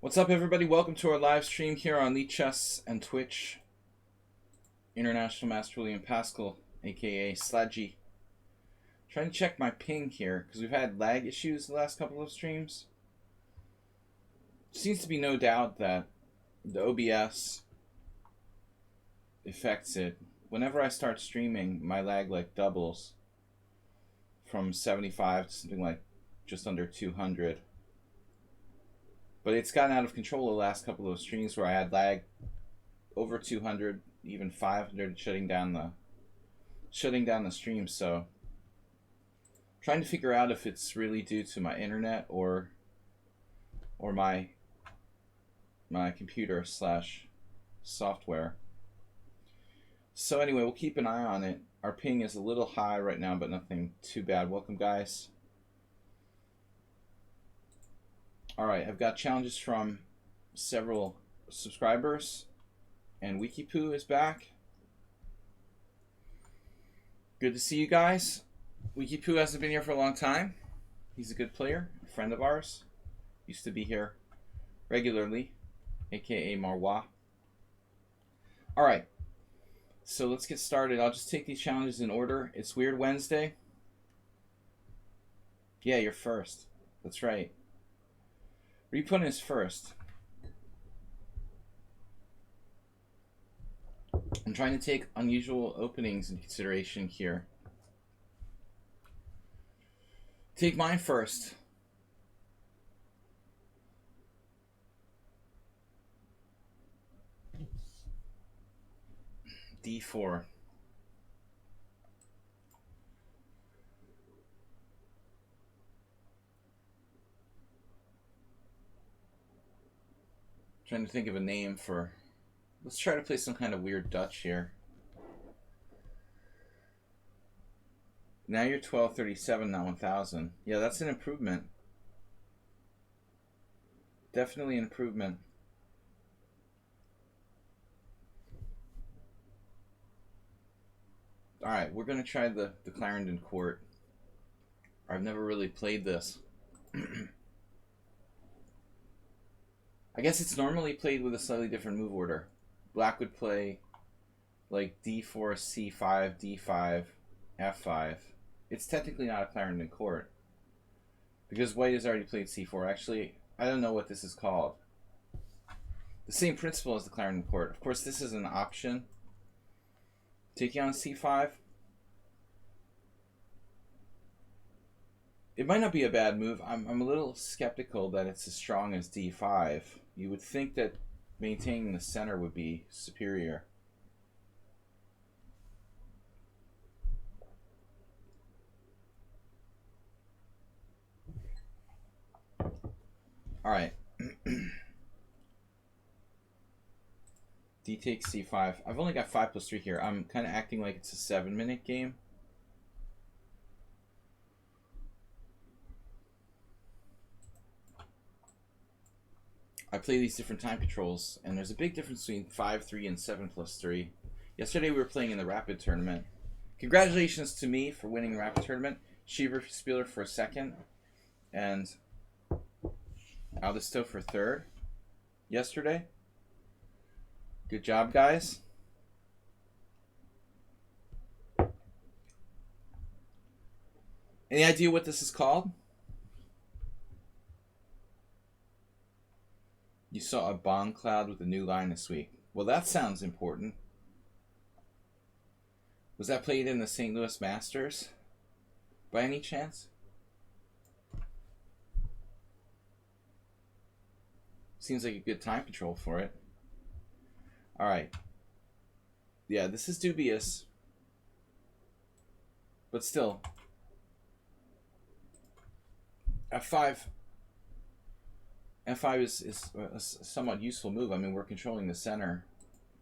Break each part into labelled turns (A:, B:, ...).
A: What's up, everybody? Welcome to our live stream here on lichess and Twitch. International Master William Paschall, aka Sladgy. Trying to check my ping here because we've had lag issues the last couple of streams. Seems to be no doubt that the OBS affects it. Whenever I start streaming, my lag like doubles from 75 to something like just under 200. But it's gotten out of control the last couple of streams where I had lag over 200, even 500, shutting down the stream. So trying to figure out if it's really due to my internet or my computer / software. So anyway, we'll keep an eye on it. Our ping is a little high right now, but nothing too bad. Welcome, guys. Alright, I've got challenges from several subscribers, and Wikipoo is back. Good to see you guys. Wikipoo hasn't been here for a long time. He's a good player, a friend of ours. Used to be here regularly, aka Marwa. Alright, so let's get started. I'll just take these challenges in order. It's Weird Wednesday. Yeah, you're first. That's right. Repun is first. I'm trying to take unusual openings in consideration here. Take mine first. D4. Trying to think of a name for... Let's try to play some kind of weird Dutch here. Now you're 1237, not 1000. Yeah, that's an improvement. Definitely an improvement. Alright, we're going to try the Clarendon Court. I've never really played this. I guess it's normally played with a slightly different move order. Black would play like d4, c5, d5, f5. It's technically not a Clarendon Court because white has already played c4. Actually, I don't know what this is called. The same principle as the Clarendon Court. Of course, this is an option. Taking on c5. It might not be a bad move. I'm a little skeptical that it's as strong as d5. You would think that maintaining the center would be superior. Alright. D takes c5. I've only got 5+3 here. I'm kind of acting like it's a 7-minute game. I play these different time controls, and there's a big difference between 5-3 and 7+3. Yesterday we were playing in the Rapid Tournament. Congratulations to me for winning the Rapid Tournament. Shiver Spieler for second, and Aldisto for third yesterday. Good job, guys. Any idea what this is called? You saw a bomb cloud with a new line this week. Well, that sounds important. Was that played in the St. Louis Masters by any chance? Seems like a good time control for it. Alright. Yeah, this is dubious. But still. F5 is a somewhat useful move. I mean, we're controlling the center.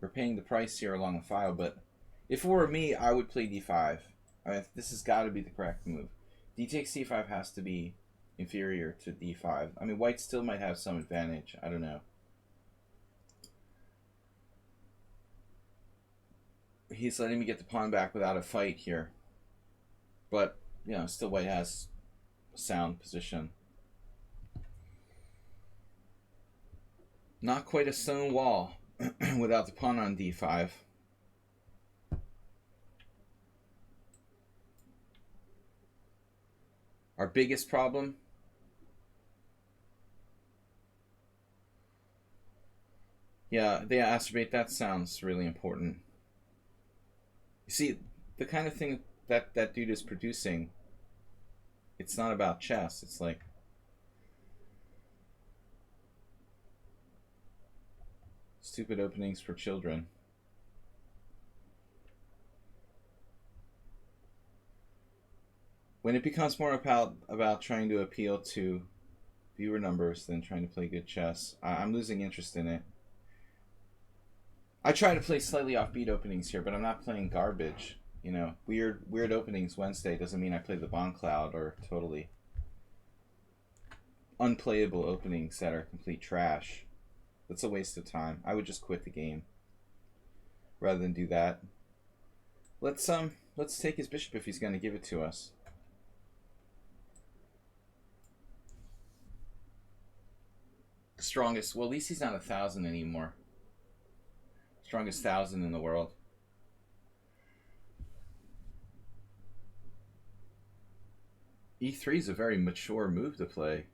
A: We're paying the price here along the file, but if it were me, I would play d5. I mean, this has got to be the correct move. D takes c5 has to be inferior to d5. I mean, white still might have some advantage. I don't know. He's letting me get the pawn back without a fight here. But, you know, still white has a sound position. Not quite a stone wall without the pawn on d5. Our biggest problem? Yeah, they acerbate. That sounds really important. You see, the kind of thing that dude is producing, it's not about chess. It's like stupid openings for children. When it becomes more about trying to appeal to viewer numbers than trying to play good chess, I'm losing interest in it. I try to play slightly offbeat openings here, but I'm not playing garbage. You know, weird openings Wednesday doesn't mean I play the Bon Cloud or totally unplayable openings that are complete trash. That's a waste of time. I would just quit the game rather than do that. Let's take his bishop if he's going to give it to us. Strongest. Well, at least he's not 1,000 anymore. Strongest 1,000 in the world. E3 is a very mature move to play.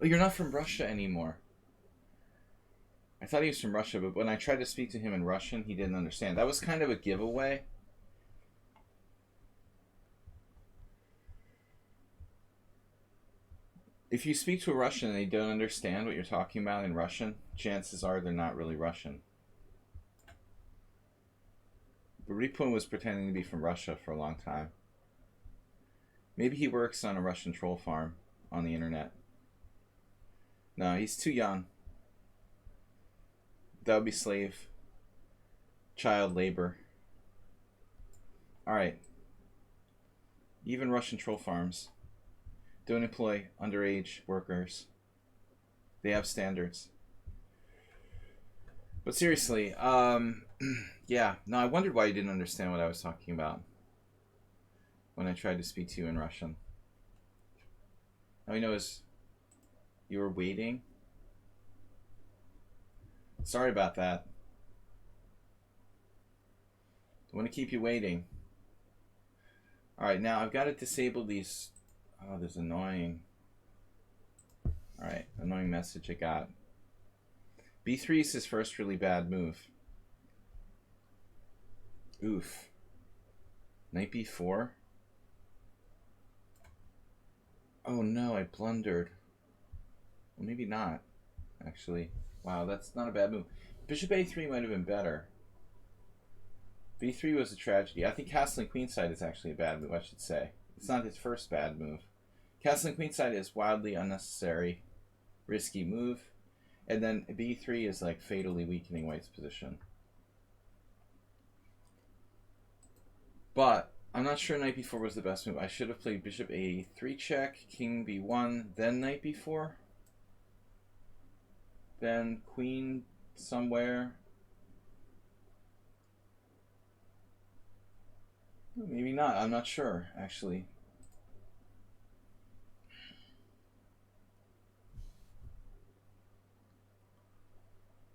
A: Oh, you're not from Russia anymore. I thought he was from Russia, but when I tried to speak to him in Russian, he didn't understand. That was kind of a giveaway. If you speak to a Russian and they don't understand what you're talking about in Russian, chances are they're not really Russian. But Ripun was pretending to be from Russia for a long time. Maybe he works on a Russian troll farm on the internet. No, he's too young. That would be slave. Child labor. Alright. Even Russian troll farms don't employ underage workers. They have standards. But seriously, yeah. No, I wondered why you didn't understand what I was talking about when I tried to speak to you in Russian. All you know is you were waiting. Sorry about that. I want to keep you waiting. Alright, now I've got to disable these. Oh, this is annoying. Alright, annoying message I got. B3 is his first really bad move. Oof. Knight B4? Oh no, I blundered. Well, maybe not, actually. Wow, that's not a bad move. Bishop A3 might have been better. B3 was a tragedy. I think castling queenside is actually a bad move, I should say. It's not his first bad move. Castling queenside is wildly unnecessary, risky move. And then B3 is like fatally weakening white's position. But I'm not sure knight b4 was the best move. I should have played bishop a3 check, king b1, then knight b4. Then queen somewhere. Maybe not. I'm not sure, actually.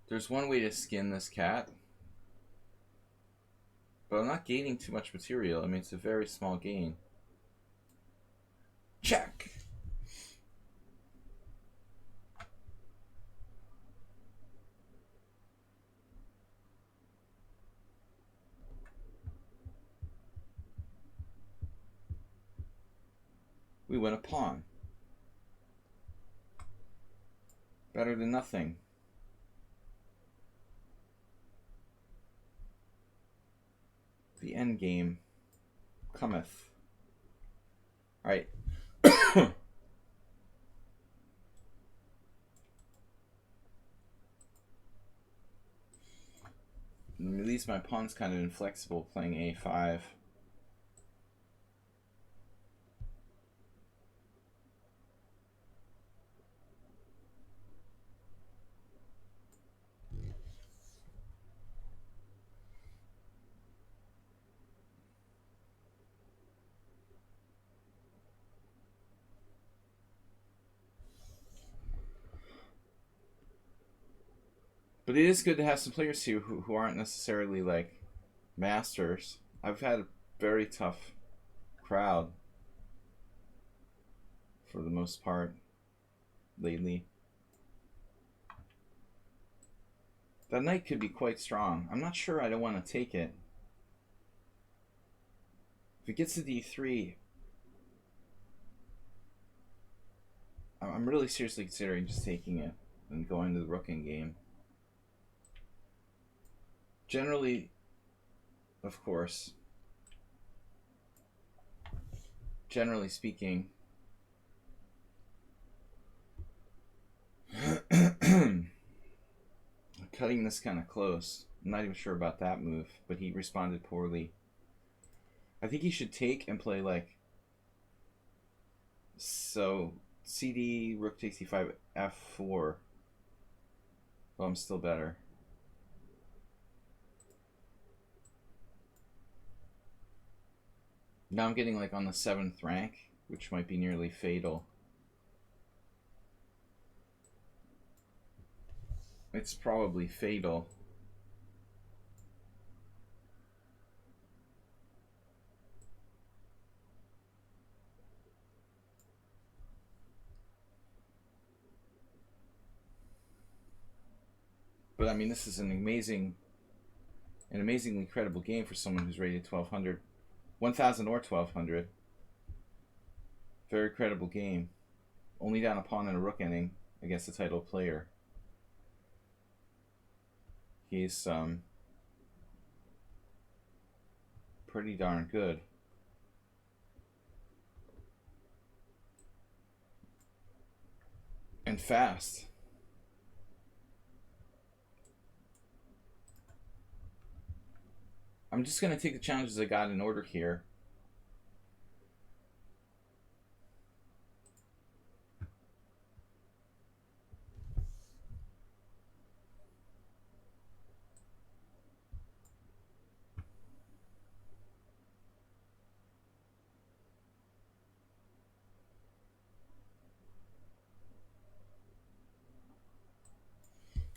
A: There's one way to skin this cat. But I'm not gaining too much material. I mean, it's a very small gain. Check! We win a pawn. Better than nothing. The end game cometh. Alright. At least my pawn's kind of inflexible playing a5. But it is good to have some players here who aren't necessarily like masters. I've had a very tough crowd for the most part lately. That knight could be quite strong. I'm not sure I don't want to take it. If it gets to d3, I'm really seriously considering just taking it and going to the rook in game. Generally, of course, generally speaking, cutting this kind of close. I'm not even sure about that move, but he responded poorly. I think he should take and play like so. CD, rook takes e5, f4. Well, I'm still better. Now I'm getting like on the 7th rank, which might be nearly fatal. It's probably fatal. But I mean, this is an amazingly credible game for someone who's rated 1200, 1000 or 1200. Very credible game. Only down a pawn and a rook ending against a title player. He's pretty darn good. And fast. I'm just going to take the challenges I got in order here.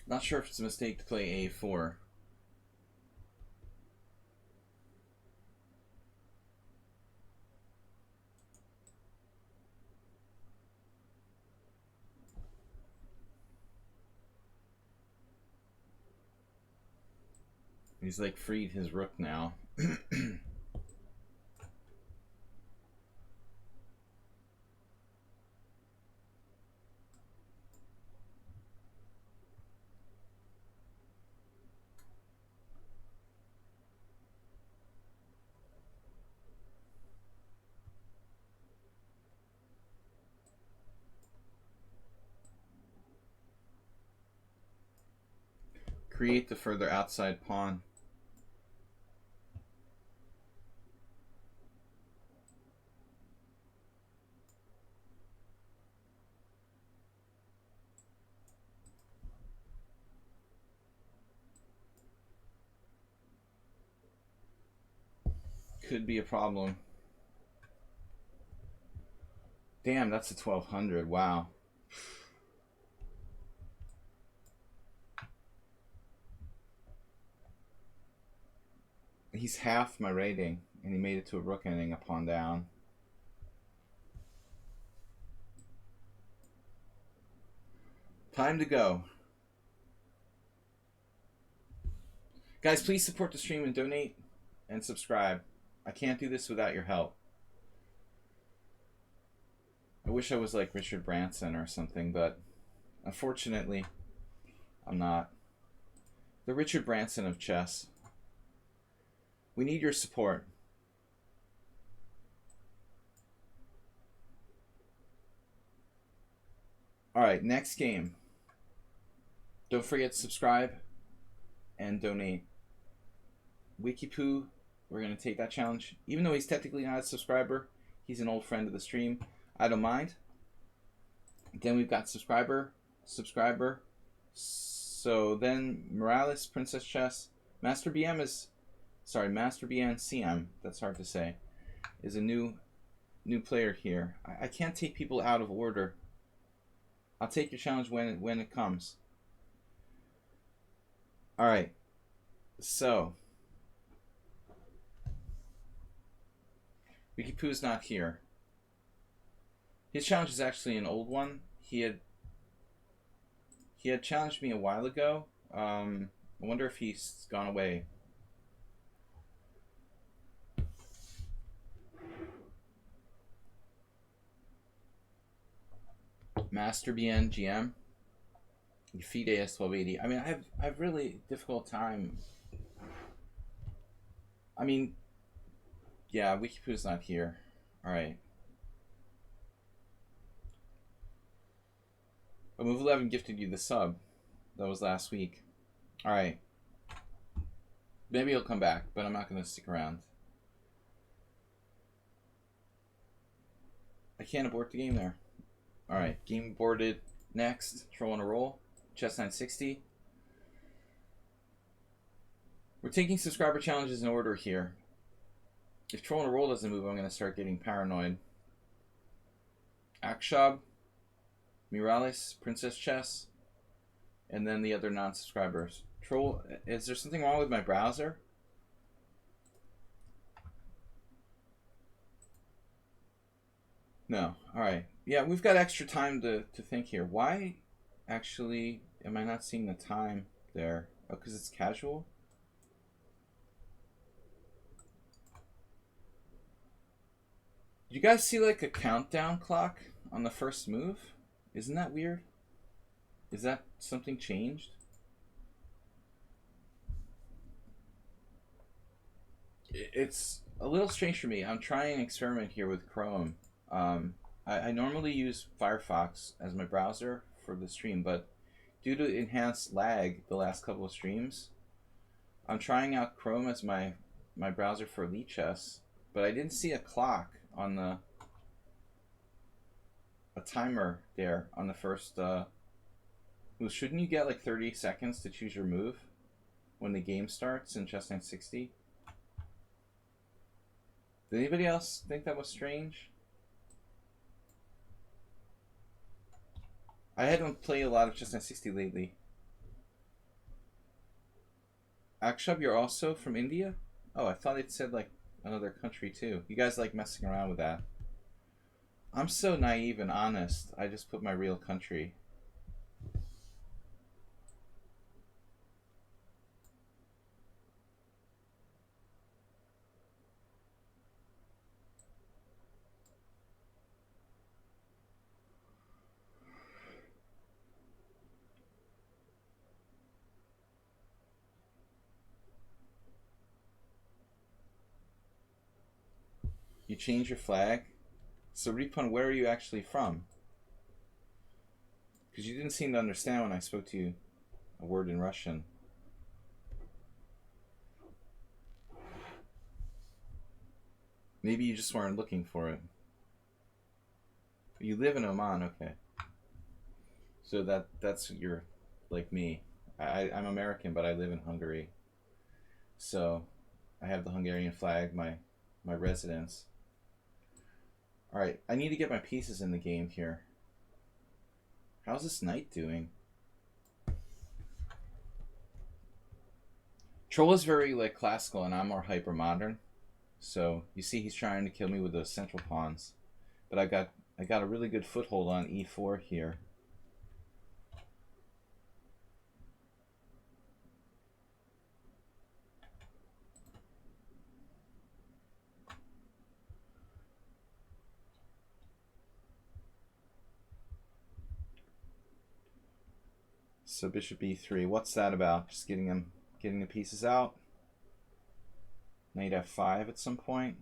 A: Not sure if it's a mistake to play a4. He's like freed his rook now. Create the further outside pawn. Could be a problem. Damn, that's a 1200. Wow. He's half my rating, and he made it to a rook ending, a pawn down. Time to go. Guys, please support the stream and donate and subscribe. I can't do this without your help. I wish I was like Richard Branson or something, but unfortunately, I'm not. The Richard Branson of chess. We need your support. Alright, next game. Don't forget to subscribe and donate. Wikipoo, we're going to take that challenge. Even though he's technically not a subscriber, he's an old friend of the stream. I don't mind. Then we've got subscriber. So then Morales, Princess Chess, Master BN CM, that's hard to say, is a new player here. I can't take people out of order. I'll take your challenge when it comes. All right. So, Wikipoo's not here. His challenge is actually an old one. He had challenged me a while ago. I wonder if he's gone away. Master BN GM. Defeat AS 1280. I mean, I have really difficult time. I mean, yeah, Wikipoo's not here. All right. Oh, Move 11 gifted you the sub. That was last week. All right. Maybe he'll come back, but I'm not going to stick around. I can't abort the game there. All right. Game aborted. Next. Troll on a roll. Chess 960. We're taking subscriber challenges in order here. If Troll on a roll doesn't move, I'm going to start getting paranoid. Akshab. Mirales, Princess Chess, and then the other non-subscribers. Troll, is there something wrong with my browser? No. All right. Yeah, we've got extra time to think here. Why, actually, am I not seeing the time there? Oh, because it's casual? You guys see like a countdown clock on the first move? Isn't that weird? Is that something changed? It's a little strange for me. I'm trying an experiment here with Chrome. I normally use Firefox as my browser for the stream, but due to enhanced lag the last couple of streams, I'm trying out Chrome as my browser for lichess, but I didn't see a clock on a timer there on the first well, shouldn't you get like 30 seconds to choose your move when the game starts in Chess 960? Did anybody else think that was strange? I hadn't played a lot of Chess 960 lately. Akshab, you're also from India? Oh, I thought it said like another country too. You guys like messing around with that. I'm so naive and honest. I just put my real country. You change your flag? So Ripon, where are you actually from? Because you didn't seem to understand when I spoke to you a word in Russian. Maybe you just weren't looking for it. You live in Oman, okay. So that's you're like me. I'm American, but I live in Hungary. So I have the Hungarian flag, my residence. All right, I need to get my pieces in the game here. How's this knight doing? Troll is very like classical, and I'm more hyper modern. So you see, he's trying to kill me with those central pawns, but I got a really good foothold on e4 here. So bishop e3. What's that about? Just getting the pieces out. Knight f5 at some point.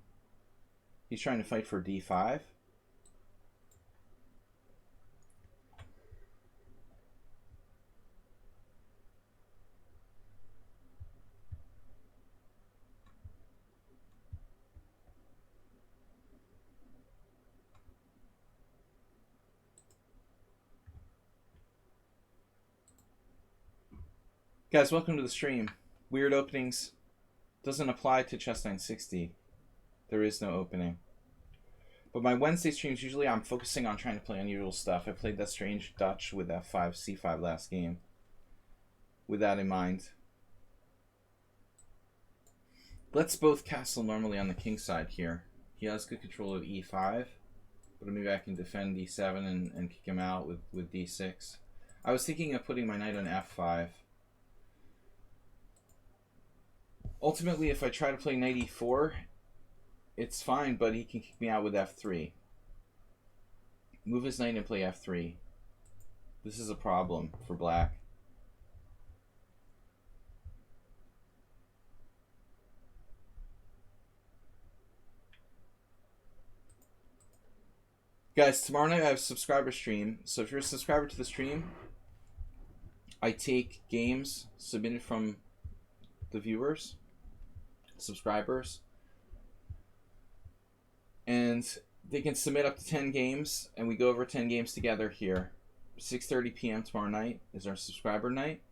A: He's trying to fight for d5. Guys, welcome to the stream. Weird openings. Doesn't apply to Chess 960. There is no opening. But my Wednesday streams, usually I'm focusing on trying to play unusual stuff. I played that strange Dutch with f5, c5 last game. With that in mind. Let's both castle normally on the king side here. He has good control of e5, but maybe I can defend d7 and kick him out with d6. I was thinking of putting my knight on f5. Ultimately, if I try to play knight e4, it's fine, but he can kick me out with f3. Move his knight and play f3. This is a problem for black. Guys, tomorrow night I have a subscriber stream. So if you're a subscriber to the stream, I take games submitted from the viewers, subscribers, and they can submit up to 10 games, and we go over 10 games together here. 6:30 p.m. tomorrow night is our subscriber night.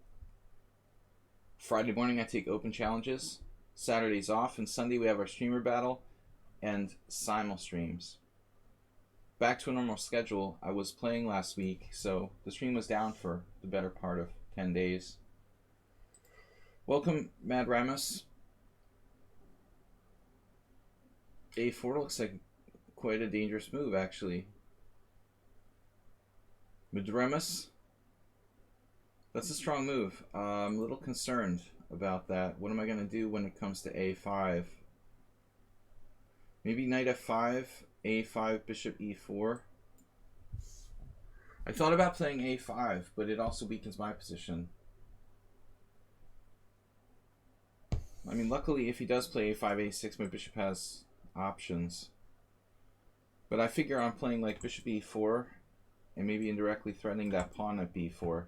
A: Friday morning I take open challenges. Saturday's off, and Sunday we have our streamer battle and simul streams. Back to a normal schedule. I was playing last week, so the stream was down for the better part of 10 days. Welcome, Mad Ramus. A4 looks like quite a dangerous move, actually. Madremus. That's a strong move. I'm a little concerned about that. What am I going to do when it comes to A5? Maybe knight F5, A5, bishop E4. I thought about playing A5, but it also weakens my position. I mean, luckily, if he does play A5, A6, my bishop has options. But I figure I'm playing like bishop E4 and maybe indirectly threatening that pawn at B4.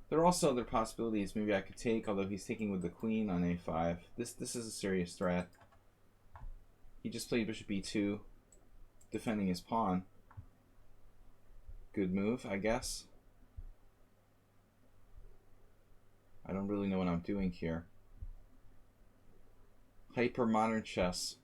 A: There are also other possibilities maybe I could take, although he's taking with the queen on A5. This is a serious threat. He just played bishop E2, defending his pawn. Good move, I guess. I don't really know what I'm doing here. Hyper modern chess.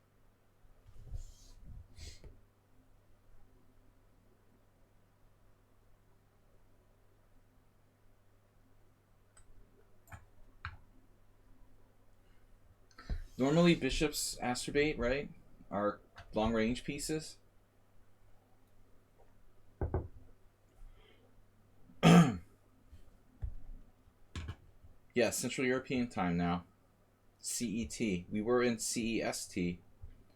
A: Normally bishops astrobate, right? Are long range pieces. Yeah, Central European time now. CET. We were in CEST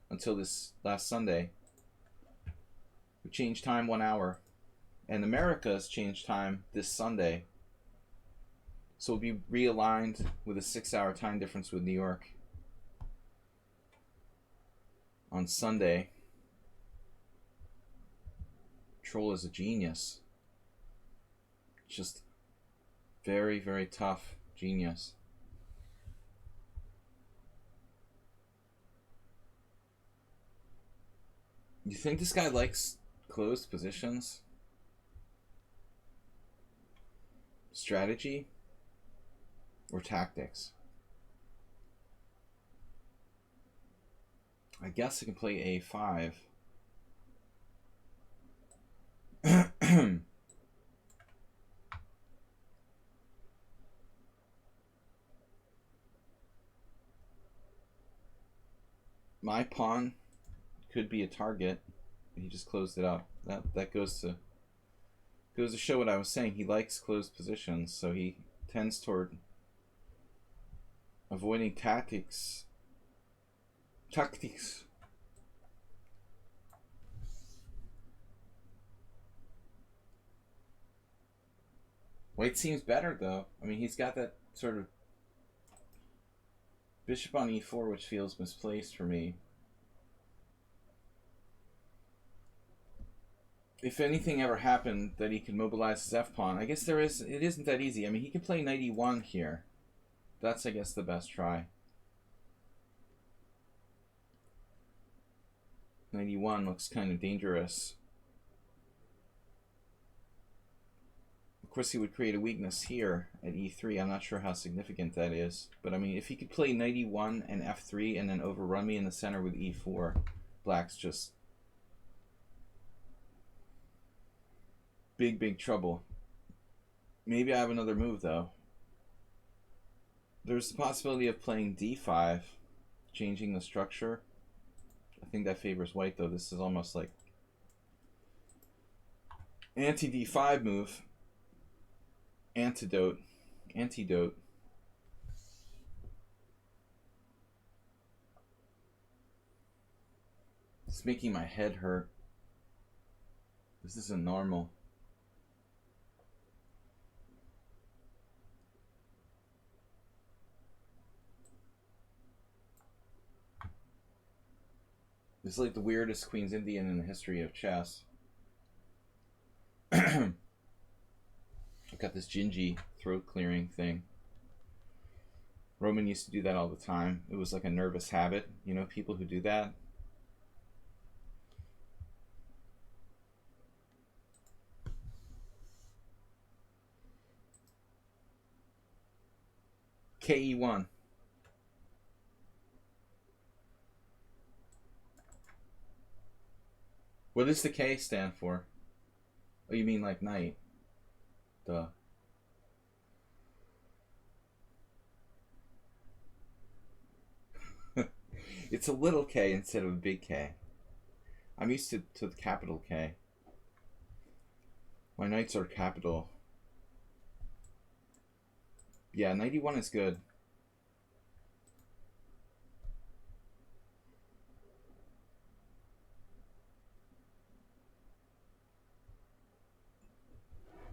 A: until this last Sunday. We changed time 1 hour. And America's changed time this Sunday. So we'll be realigned with a 6-hour time difference with New York on Sunday. Troll is a genius. Just very, very tough genius. You think this guy likes closed positions? Strategy or tactics? I guess I can play A5. My pawn could be a target. He just closed it up. That goes to show what I was saying. He likes closed positions, so he tends toward avoiding tactics. White seems better though. I mean, he's got that sort of bishop on e4, which feels misplaced for me. If anything ever happened that he could mobilize his f-pawn, I guess it isn't that easy. I mean, he can play knight e1 here. That's, I guess, the best try. Knight e1 looks kind of dangerous. Of course, he would create a weakness here at e3. I'm not sure how significant that is. But, I mean, if he could play knight e1 and f3 and then overrun me in the center with e4, black's just big, big trouble. Maybe I have another move, though. There's the possibility of playing d5, changing the structure. I think that favors white, though. This is almost like anti-d5 move. Antidote. It's making my head hurt. This isn't normal. This is like the weirdest Queen's Indian in the history of chess. I've got this Gingy throat clearing thing. Roman used to do that all the time. It was like a nervous habit. You know, people who do that. KE1. What does the K stand for? Oh, you mean like knight? Duh. It's a little K instead of a big K. I'm used to the capital K. My knights are capital. Yeah, 91 is good.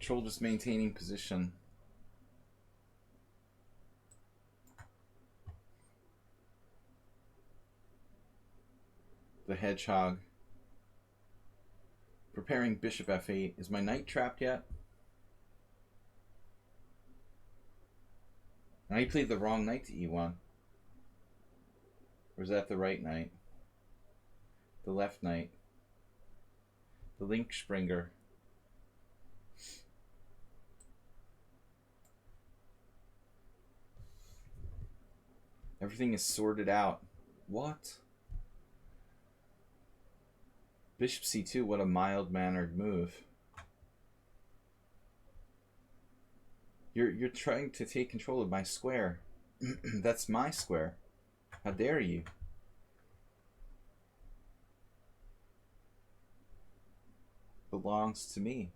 A: Troll just maintaining position. The hedgehog. Preparing bishop f8. Is my knight trapped yet? Now he played the wrong knight to e1. Or is that the right knight? The left knight. The link Springer. Everything is sorted out. What? Bishop c2, what a mild-mannered move. You're trying to take control of my square. That's my square. How dare you? Belongs to me.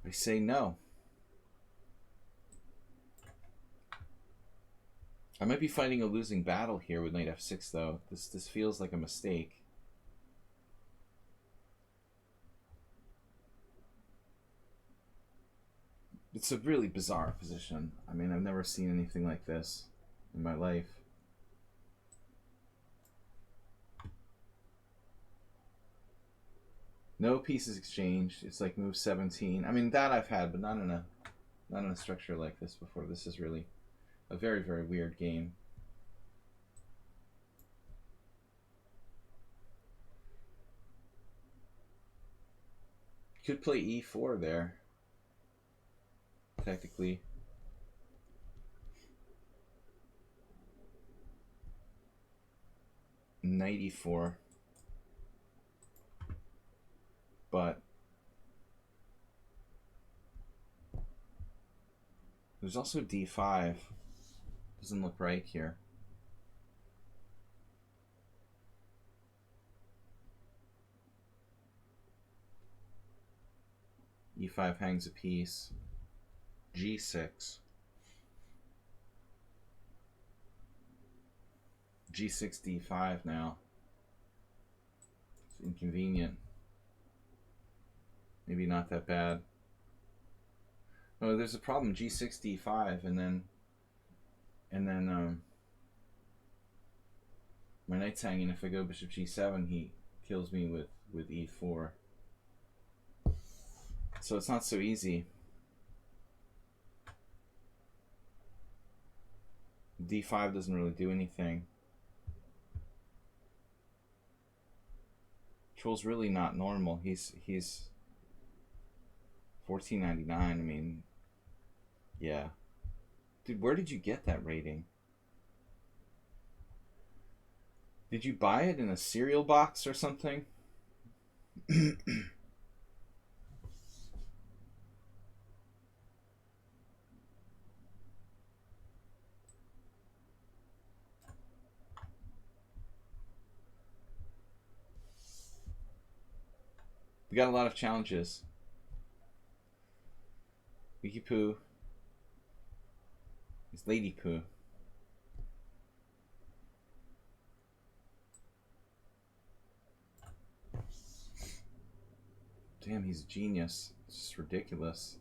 A: I say no. I might be fighting a losing battle here with knight f6, though. This feels like a mistake. It's a really bizarre position. I mean, I've never seen anything like this in my life. No pieces exchanged. It's like move 17. I mean, that I've had, but not in a structure like this before. This is really a very, very weird game. Could play e4 there. Technically. Knight e4. But there's also d5. Doesn't look right here. e5 hangs a piece. g6. g6, d5 now. It's inconvenient. Maybe not that bad. Oh, there's a problem. g6, d5, and then my knight's hanging. If I go bishop g7, he kills me with e4. So it's not so easy. d5 doesn't really do anything. Troll's really not normal. He's 14.99. I mean, yeah. Dude, where did you get that rating? Did you buy it in a cereal box or something? We got a lot of challenges. Wiki Poo. It's Lady Poo. Damn, he's a genius. It's just ridiculous.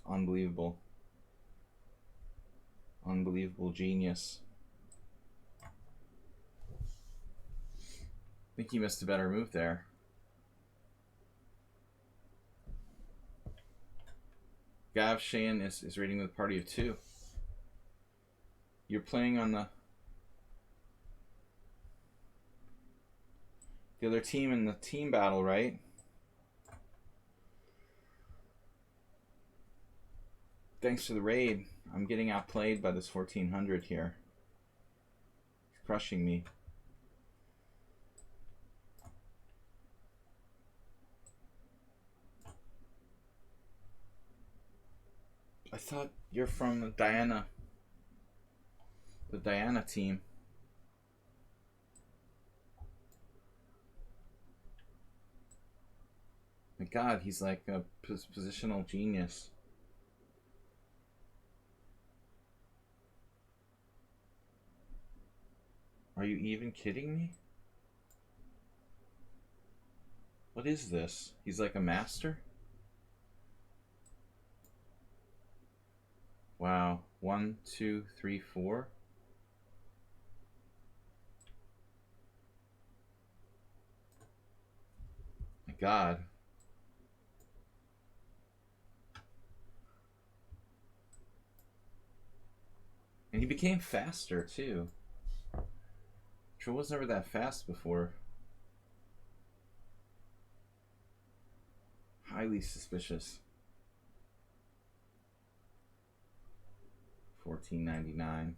A: Unbelievable. Unbelievable genius. I think he missed a better move there. Gav Shane is rating with a party of 2. You're playing on the other team in the team battle, right? Thanks for the raid. I'm getting outplayed by this 1400 here. He's crushing me. I thought you're from the Diana team. My God, he's like a positional genius. Are you even kidding me? What is this? He's like a master? Wow. 1, 2, 3, 4. My God. And he became faster too. Sure was never that fast before. Highly suspicious. $14.99.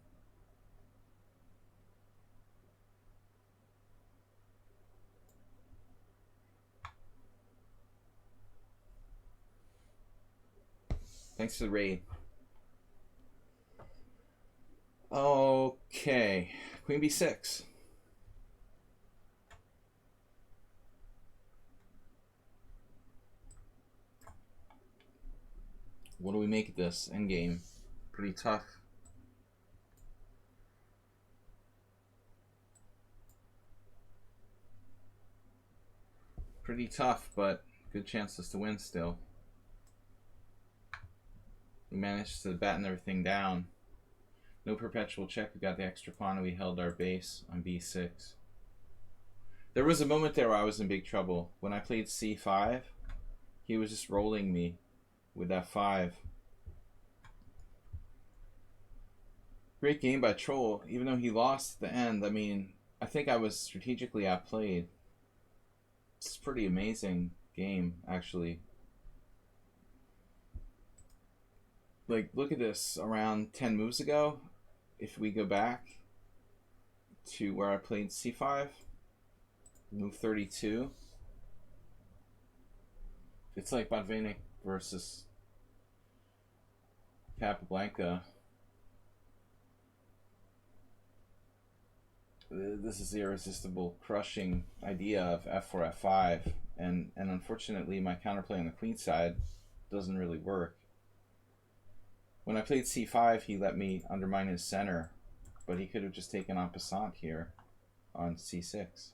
A: Thanks for the raid. Okay. Queen B6. What do we make of this endgame? Pretty tough. Pretty tough, but good chances to win still. We managed to batten everything down. No perpetual check. We got the extra pawn and we held our base on B6. There was a moment there where I was in big trouble. When I played C5, he was just rolling me with F5. Great game by Troll. Even though he lost at the end, I mean, I think I was strategically outplayed. It's a pretty amazing game, actually. Like, look at this. Around 10 moves ago, if we go back to where I played C5, move 32, it's like Botvinnik versus Capablanca. This is the irresistible, crushing idea of F4, F5, and unfortunately my counterplay on the queen side doesn't really work. When I played C5, he let me undermine his center, but he could have just taken en passant here on C6.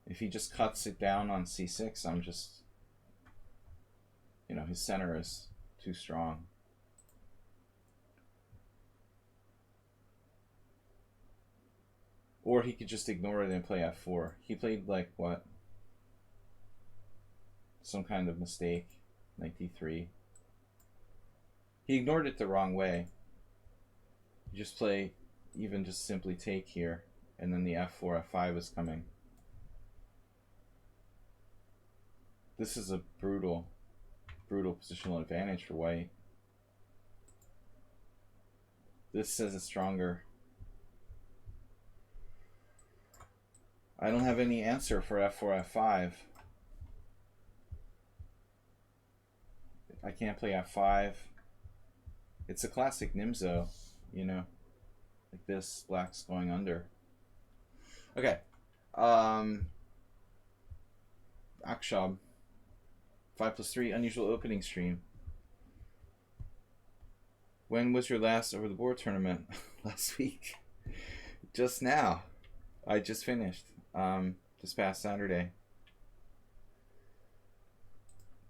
A: If he just cuts it down on C6, I'm just, you know, his center is too strong. Or he could just ignore it and play F4. He played like what? Some kind of mistake. Knight D3. He ignored it the wrong way. You just play, even just simply take here, and then the f4, f5 is coming. This is a brutal positional advantage for white. This says it's stronger. I don't have any answer for f4, f5. I can't play f5. It's a classic Nimzo, you know, like this, black's going under. Okay. Paschall, 5+3, unusual opening stream. When was your last over the board tournament? Last week. Just now. I just finished. This past Saturday.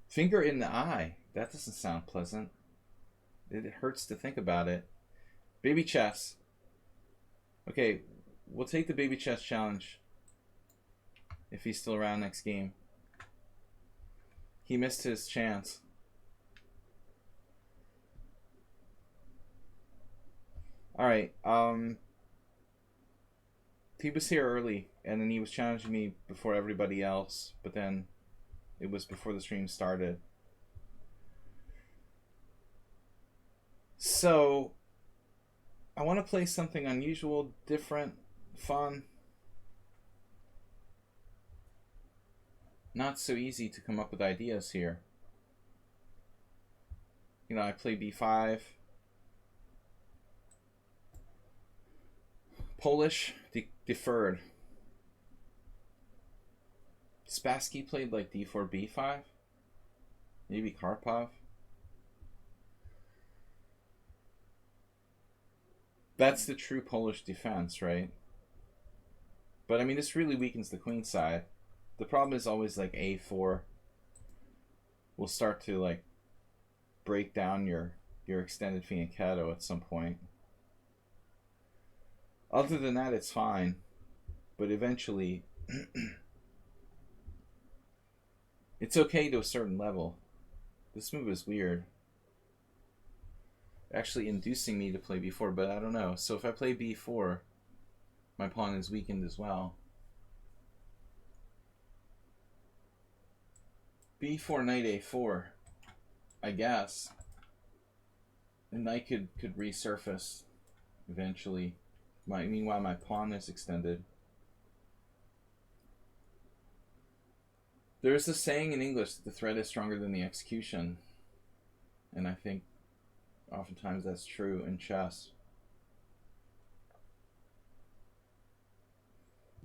A: Finger in the eye. That doesn't sound pleasant. It hurts to think about it. Baby chess. Okay, we'll take the baby chess challenge if he's still around next game. He missed his chance. Alright, he was here early, and then he was challenging me before everybody else, but then it was before the stream started. So, I want to play something unusual, different, fun. Not so easy to come up with ideas here. You know, I play b5. Polish deferred. Spassky played like d4, b5. Maybe Karpov. That's the true Polish defense, right? But I mean, this really weakens the queen side. The problem is always like a4 will start to like break down your extended fianchetto at some point. Other than that, it's fine. But eventually, it's okay to a certain level. This move is weird. Actually inducing me to play b4, but I don't know. So if I play b4, my pawn is weakened as well. b4, knight a4, I guess. The knight could resurface eventually. Meanwhile, my pawn is extended. There's a saying in English that the threat is stronger than the execution. And I think oftentimes that's true in chess.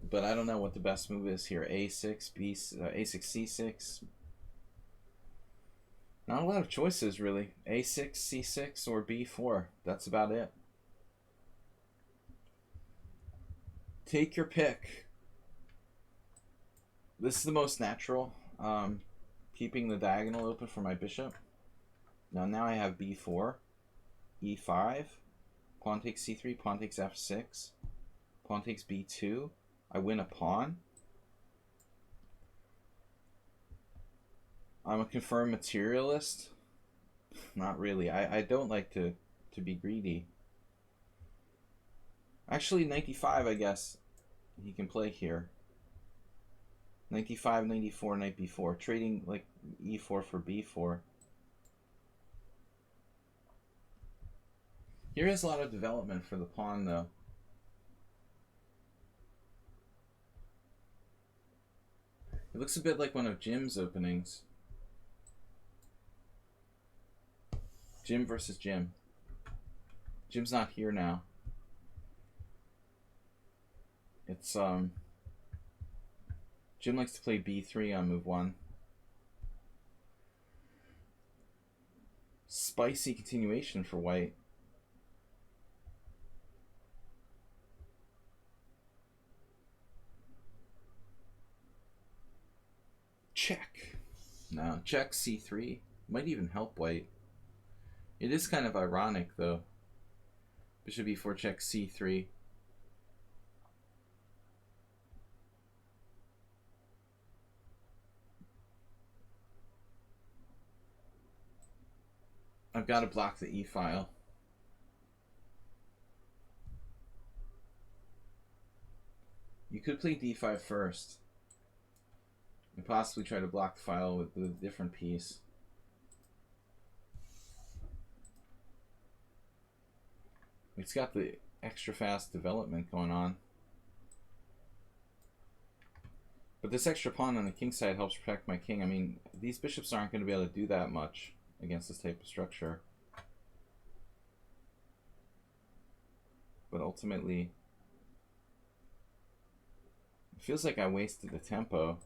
A: But I don't know what the best move is here. a6, a6, c6. Not a lot of choices, really. a6, c6, or b4. That's about it. Take your pick. This is the most natural. Keeping the diagonal open for my bishop. Now I have b4, e5, pawn takes c3, pawn takes f6, pawn takes b2. I win a pawn. I'm a confirmed materialist. Not really. I don't like to be greedy. Actually, 95, I guess he can play here. 95, 94, knight b4. Trading like e4 for b4. Here is a lot of development for the pawn, though. It looks a bit like one of Jim's openings. Jim versus Jim. Jim's not here now. It's Jim likes to play b3 on move 1. Spicy continuation for white. Check. Now check c3. Might even help white. It is kind of ironic though. Bishop e4 check c3. I've got to block the e file. You could play d5 first. And possibly try to block the file with a different piece. It's got the extra fast development going on. But this extra pawn on the king side helps protect my king. I mean, these bishops aren't going to be able to do that much against this type of structure. But ultimately, it feels like I wasted the tempo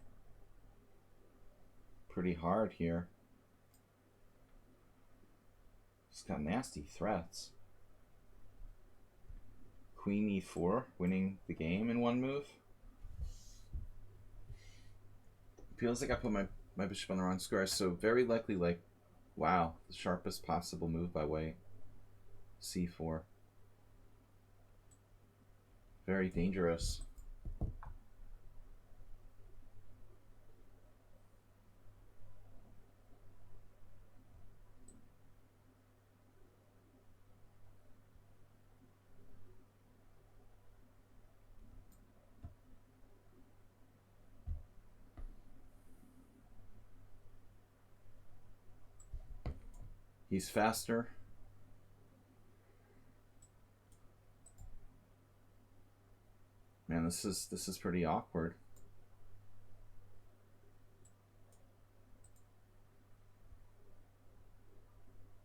A: pretty hard here. It's got nasty threats. Queen e4, winning the game in one move. Feels like I put my bishop on the wrong square, so very likely, like, wow, the sharpest possible move by white. c4. Very dangerous. He's faster. Man, this is pretty awkward.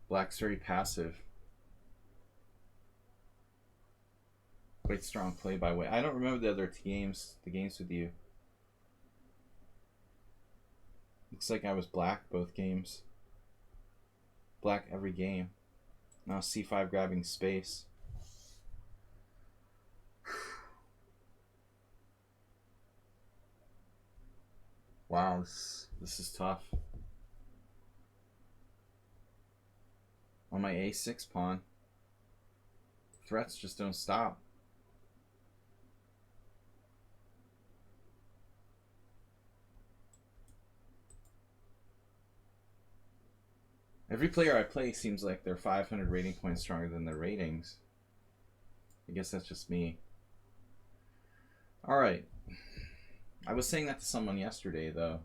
A: Black's very passive. Quite strong play by white. I don't remember the other games with you. Looks like I was black both games. Black every game. Now c5 grabbing space. Wow, this is tough. On my a6 pawn, threats just don't stop. Every player I play seems like they're 500 rating points stronger than their ratings. I guess that's just me. Alright. I was saying that to someone yesterday, though.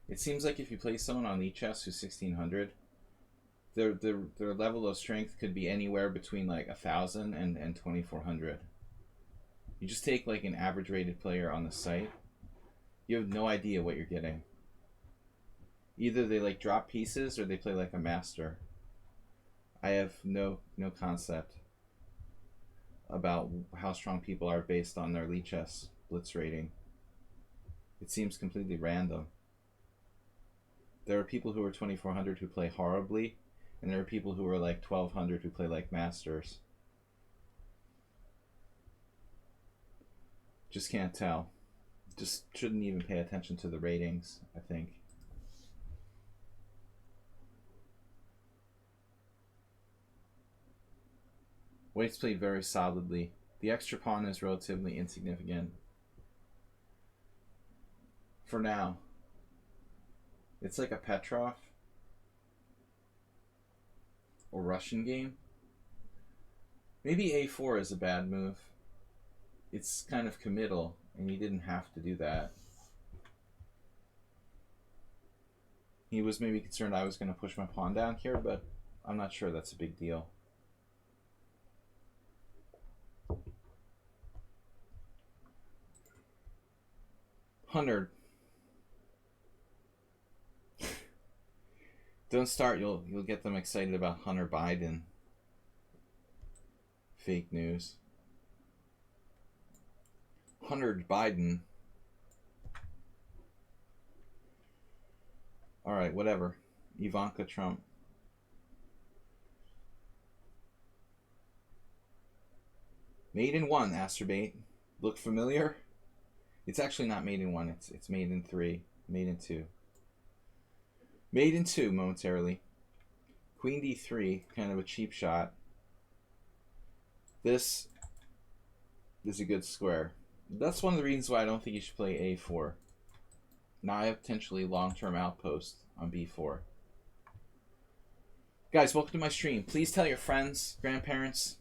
A: It seems like if you play someone on lichess who's 1600, their level of strength could be anywhere between like 1,000 and 2,400. You just take like an average rated player on the site. You have no idea what you're getting. Either they like drop pieces or they play like a master. I have no concept about how strong people are based on their lichess blitz rating. It seems completely random. There are people who are 2,400 who play horribly, and there are people who are like 1,200 who play like masters. Just can't tell. Just shouldn't even pay attention to the ratings, I think. White's played very solidly. The extra pawn is relatively insignificant. For now. It's like a Petrov or Russian game. Maybe a4 is a bad move. It's kind of committal, and he didn't have to do that. He was maybe concerned I was going to push my pawn down here, but I'm not sure that's a big deal. Hunter. Don't start, you'll get them excited about Hunter Biden. Fake news. Hunter Biden. Alright, whatever. Ivanka Trump. Made in 1, Asterbait. Look familiar? It's actually not made in 1, it's made in 3. Made in 2. Made in 2 momentarily. Queen d3, kind of a cheap shot. This is a good square. That's one of the reasons why I don't think you should play a4. Now I have potentially long-term outpost on b4. Guys, welcome to my stream. Please tell your friends, grandparents,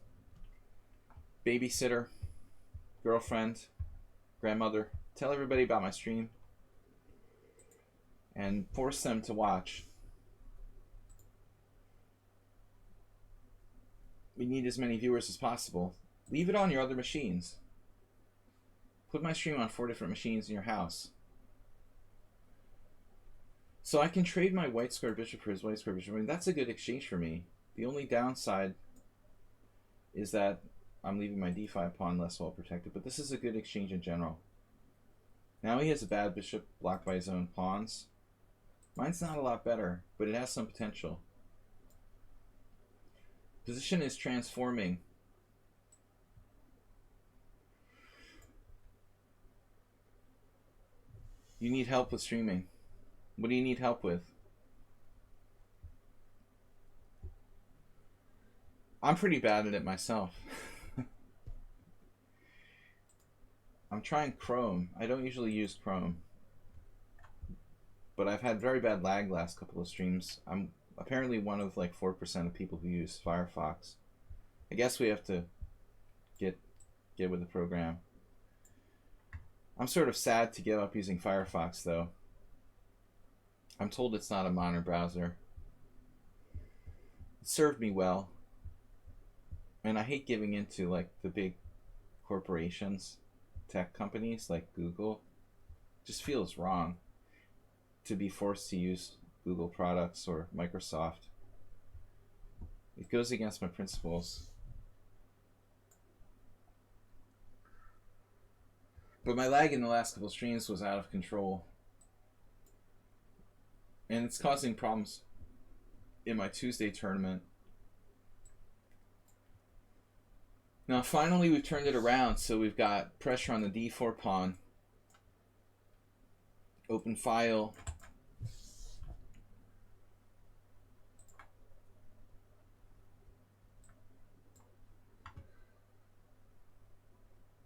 A: babysitter, girlfriend, grandmother, tell everybody about my stream, and force them to watch. We need as many viewers as possible. Leave it on your other machines. Put my stream on 4 different machines in your house. So I can trade my white square bishop for his white square bishop. I mean, that's a good exchange for me. The only downside is that I'm leaving my d5 pawn less well protected, but this is a good exchange in general. Now he has a bad bishop blocked by his own pawns. Mine's not a lot better, but it has some potential. Position is transforming. You need help with streaming. What do you need help with? I'm pretty bad at it myself. I'm trying Chrome. I don't usually use Chrome, but I've had very bad lag last couple of streams. I'm apparently one of like 4% of people who use Firefox. I guess we have to get with the program. I'm sort of sad to give up using Firefox though. I'm told it's not a modern browser. It served me well. And I hate giving into like the big corporations, tech companies like Google. It just feels wrong to be forced to use Google products or Microsoft. It goes against my principles. But my lag in the last couple streams was out of control. And it's causing problems in my Tuesday tournament. Now finally we've turned it around, so we've got pressure on the d4 pawn. Open file.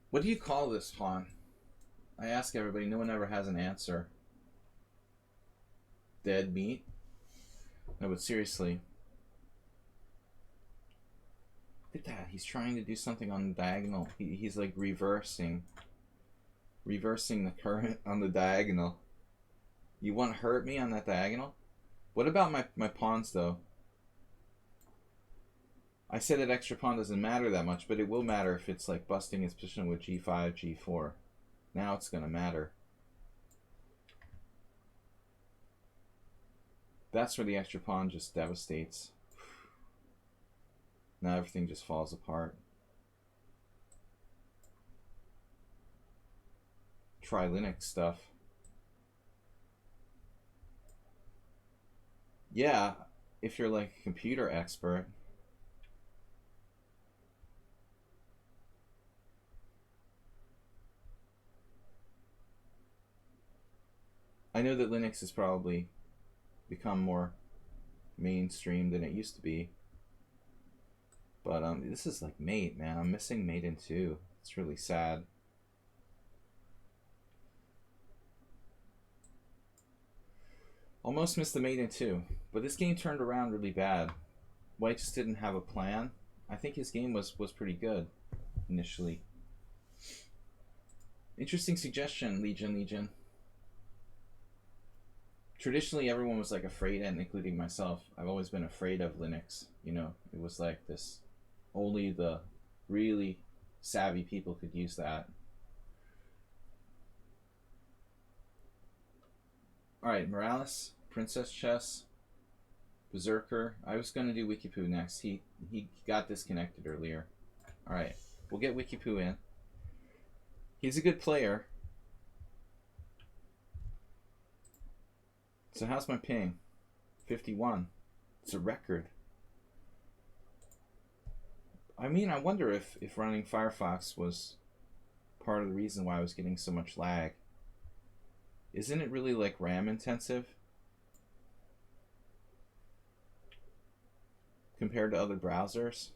A: What do you call this pawn? I ask everybody, no one ever has an answer. Dead meat? No, but seriously. Look at that. He's trying to do something on the diagonal. He's like reversing the current on the diagonal. You want to hurt me on that diagonal? What about my pawns though? I said that extra pawn doesn't matter that much, but it will matter if it's like busting his position with g5, g4. Now it's going to matter. That's where the extra pawn just devastates. Now everything just falls apart. Try Linux stuff. Yeah, if you're like a computer expert. I know that Linux has probably become more mainstream than it used to be. But this is like mate, man. I'm missing mate in 2. It's really sad. Almost missed the mate in 2. But this game turned around really bad. White just didn't have a plan. I think his game was pretty good initially. Interesting suggestion, Legion. Traditionally, everyone was like afraid, and including myself. I've always been afraid of Linux. You know, it was like this. Only the really savvy people could use that. Alright, Morales, Princess Chess, Berserker. I was going to do Wikipoo next. He got disconnected earlier. Alright, we'll get Wikipoo in. He's a good player. So how's my ping? 51. It's a record. I mean, I wonder if running Firefox was part of the reason why I was getting so much lag. Isn't it really like RAM intensive compared to other browsers?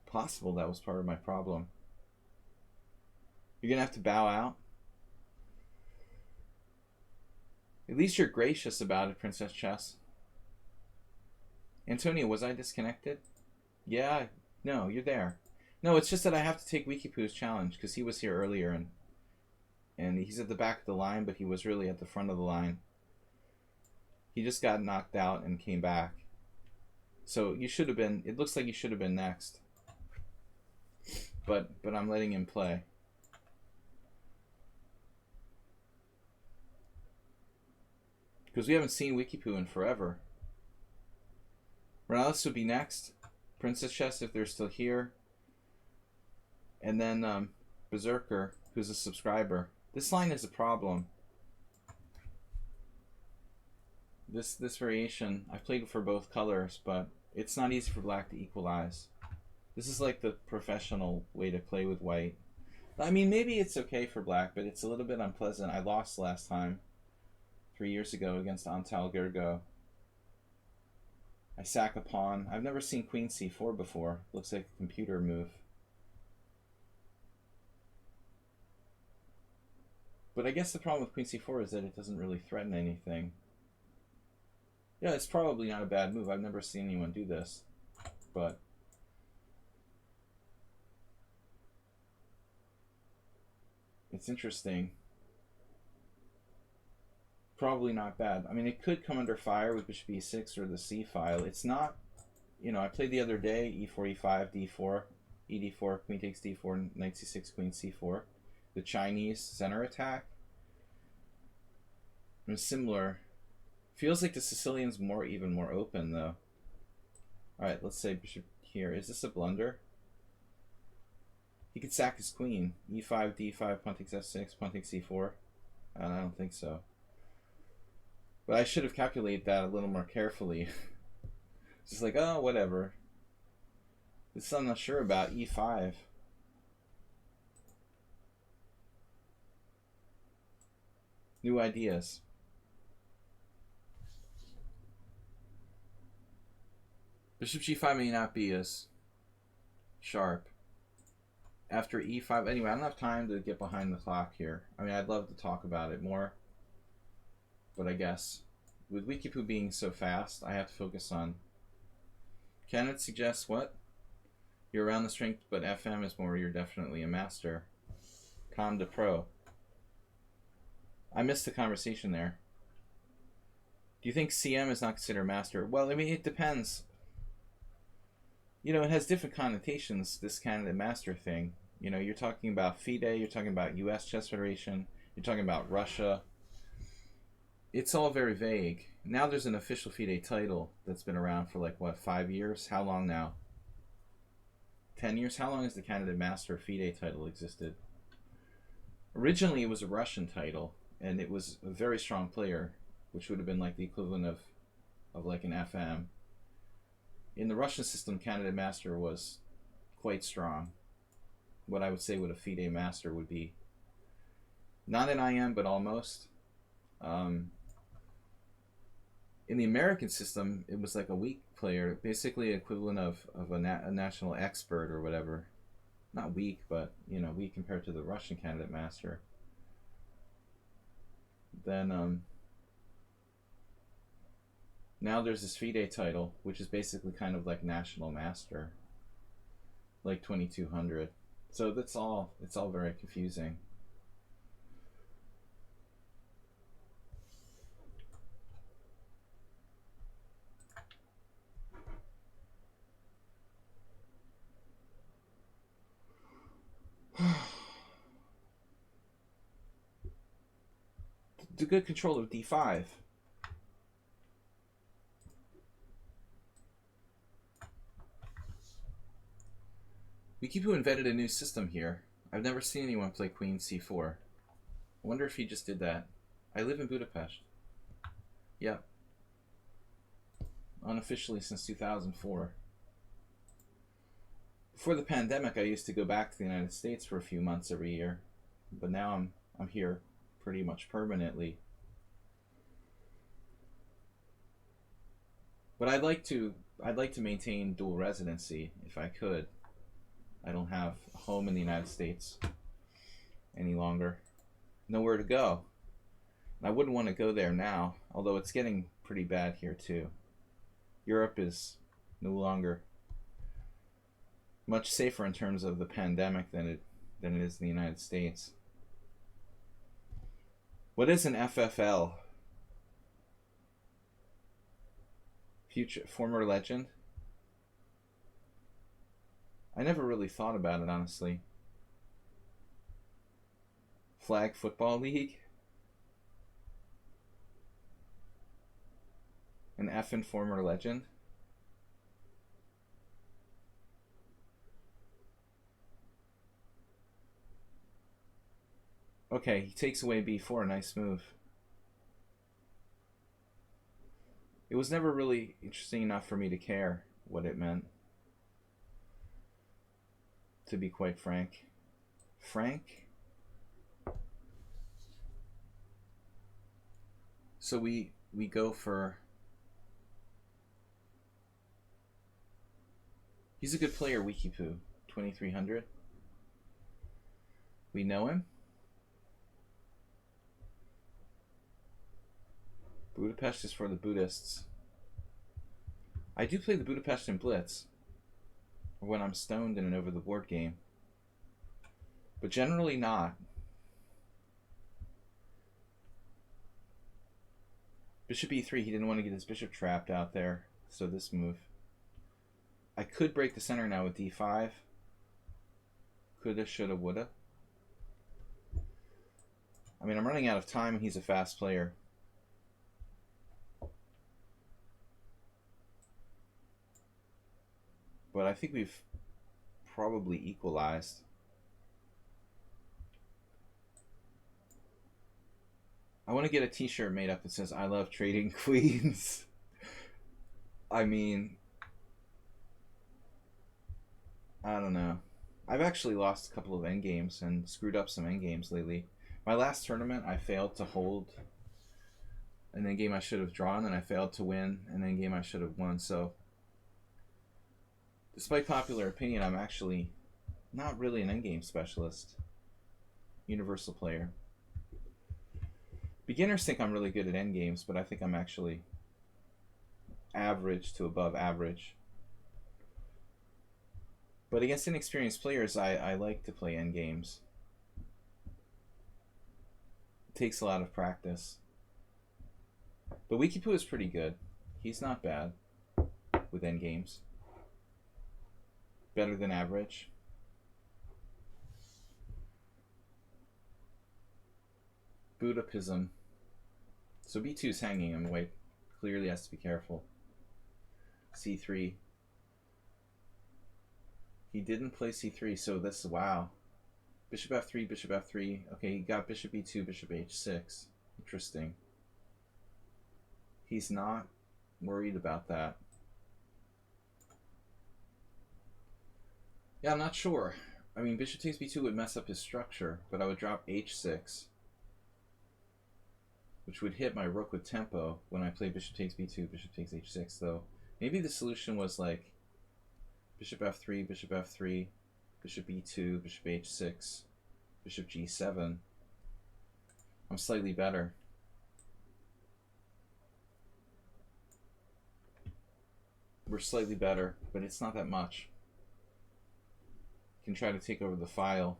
A: Possible that was part of my problem. You're gonna have to bow out. At least you're gracious about it, Princess Chess. Antonio, was I disconnected? Yeah, no, you're there. No, it's just that I have to take Wikipoo's challenge because he was here earlier and he's at the back of the line, but he was really at the front of the line. He just got knocked out and came back. So you should have been. It looks like you should have been next. But I'm letting him play. Because we haven't seen Wikipoo in forever. Morales would be next. Princess Chess if they're still here. And then Berserker, who's a subscriber. This line is a problem. This variation, I've played for both colors, but it's not easy for black to equalize. This is like the professional way to play with white. I mean, maybe it's okay for black, but it's a little bit unpleasant. I lost last time, 3 years ago, against Antal Gergo. I sack a pawn. I've never seen queen c4 before. Looks like a computer move. But I guess the problem with queen c4 is that it doesn't really threaten anything. Yeah, it's probably not a bad move. I've never seen anyone do this. But it's interesting. Probably not bad. I mean, it could come under fire with bishop e6 or the c file. It's not, you know, I played the other day e4, e5, d4, ed4, queen takes d4, knight c6, queen c4. The Chinese center attack. And similar. Feels like the Sicilian's even more open though. Alright, let's say bishop here. Is this a blunder? He could sack his queen. e5, d5, pawn takes f6, pawn takes c4. And I don't think so. But I should have calculated that a little more carefully. Just like, oh, whatever. This I'm not sure about. e5. New ideas. Bishop g5 may not be as sharp. After e5, anyway, I don't have time to get behind the clock here. I mean, I'd love to talk about it more. But I guess with Wikipoo being so fast, I have to focus on. Kenneth suggests what? You're around the strength, but FM is more you're definitely a master. Com de pro. I missed the conversation there. Do you think CM is not considered master? Well, I mean, it depends. You know, it has different connotations, this candidate master thing. You know, you're talking about FIDE, you're talking about US Chess Federation, you're talking about Russia. It's all very vague. Now there's an official FIDE title that's been around for like, what, 5 years? How long now? 10 years? How long has the candidate master FIDE title existed? Originally it was a Russian title, and it was a very strong player, which would have been like the equivalent of like an FM. In the Russian system, candidate master was quite strong. What I would say what a FIDE master would be. Not an IM, but almost. In the American system, it was like a weak player, basically equivalent of a national expert or whatever. Not weak, but, you know, weak compared to the Russian candidate master. Then, now there's this FIDE title, which is basically kind of like national master, like 2200. So it's all very confusing. The good control of d5. Wikipoo invented a new system here. I've never seen anyone play queen c4. I wonder if he just did that. I live in Budapest. Yep. Unofficially since 2004. Before the pandemic, I used to go back to the United States for a few months every year, but now I'm here pretty much permanently. But I'd like to maintain dual residency if I could. I don't have a home in the United States any longer. Nowhere to go. And I wouldn't want to go there now, although it's getting pretty bad here too. Europe is no longer. Much safer in terms of the pandemic than it is in the United States. What is an FFL? Future former legend? I never really thought about it, honestly. Flag Football League? An effing former legend? Okay, he takes away b4. Nice move. It was never really interesting enough for me to care what it meant, to be quite frank. Frank? So we go for... He's a good player, Wikipoo. 2300. We know him. Budapest is for the Buddhists. I do play the Budapest in Blitz, or when I'm stoned in an over-the-board game, but generally not. Bishop e3, he didn't want to get his bishop trapped out there, so this move. I could break the center now with d5. Coulda, shoulda, woulda. I mean, I'm running out of time and he's a fast player. But I think we've probably equalized. I want to get a t-shirt made up that says, I love trading queens. I mean, I don't know. I've actually lost a couple of endgames and screwed up some endgames lately. My last tournament, I failed to hold an endgame I should have drawn, and I failed to win an endgame I should have won. So, despite popular opinion, I'm actually not really an endgame specialist. Universal player. Beginners think I'm really good at endgames, but I think I'm actually average to above average. But against inexperienced players, I like to play endgames. It takes a lot of practice. But Wikipoo is pretty good. He's not bad with endgames. Better than average. Budapism. So b2 is hanging, and white clearly has to be careful. c3. He didn't play c3, so that's, wow. Bishop f3, bishop f3. Okay, he got bishop e2, bishop h6. Interesting. He's not worried about that. Yeah, I'm not sure. I mean, bishop takes b2 would mess up his structure, but I would drop h6, which would hit my rook with tempo when I play bishop takes b2, bishop takes h6, though. Maybe the solution was like bishop f3, bishop f3, bishop e2, bishop h6, bishop g7. I'm slightly better. We're slightly better, but it's not that much. You can try to take over the file.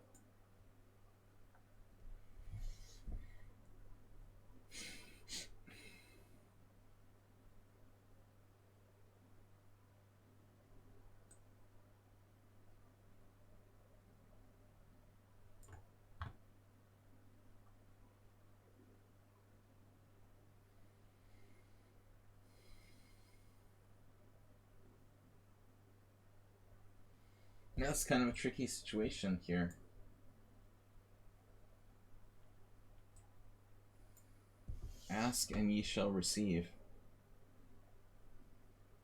A: Now it's kind of a tricky situation here. Ask and ye shall receive.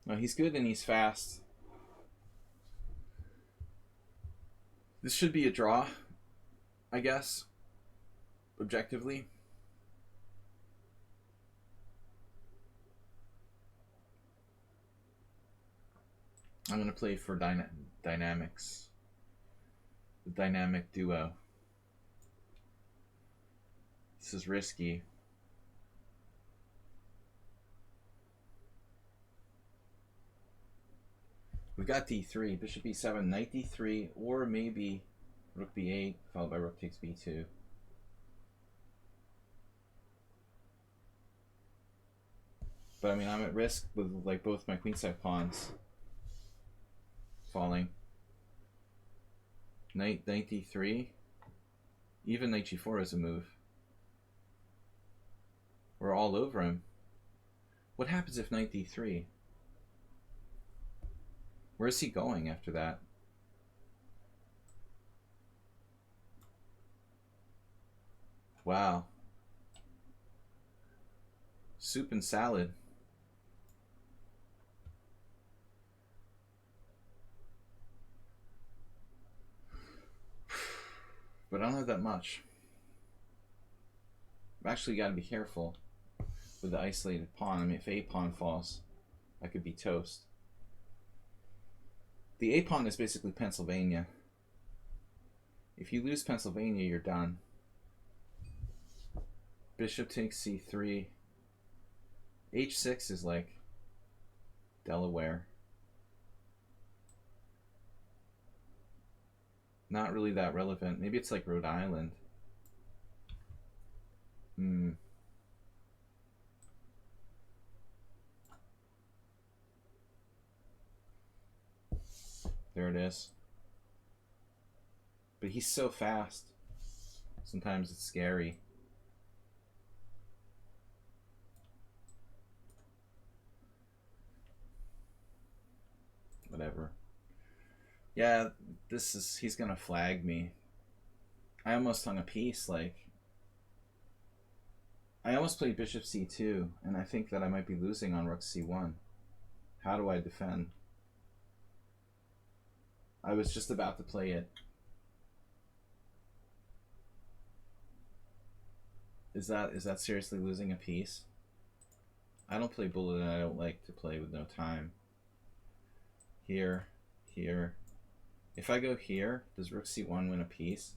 A: No, he's good and he's fast. This should be a draw, I guess, objectively. I'm going to play for dynamics. The dynamic duo. This is risky. We got d3, bishop e7, knight d3, or maybe rook b8, followed by rook takes b2. But I mean, I'm at risk with like both my queenside pawns falling. Knight d3, even knight g4 is a move. We're all over him. What happens if knight d3? Where is he going after that? Wow. Soup and salad. But I don't have that much. I've actually got to be careful with the isolated pawn. I mean, if a pawn falls, I could be toast. The a pawn is basically Pennsylvania. If you lose Pennsylvania, you're done. Bishop takes c3. h6 is like Delaware. Not really that relevant. Maybe it's like Rhode Island. There it is. But he's so fast. Sometimes it's scary. Whatever. Yeah, he's gonna flag me. I almost hung a piece, like. I almost played bishop c2, and I think that I might be losing on rook c1. How do I defend? I was just about to play it. Is that seriously losing a piece? I don't play bullet, and I don't like to play with no time. Here, here. If I go here, does rook c1 win a piece?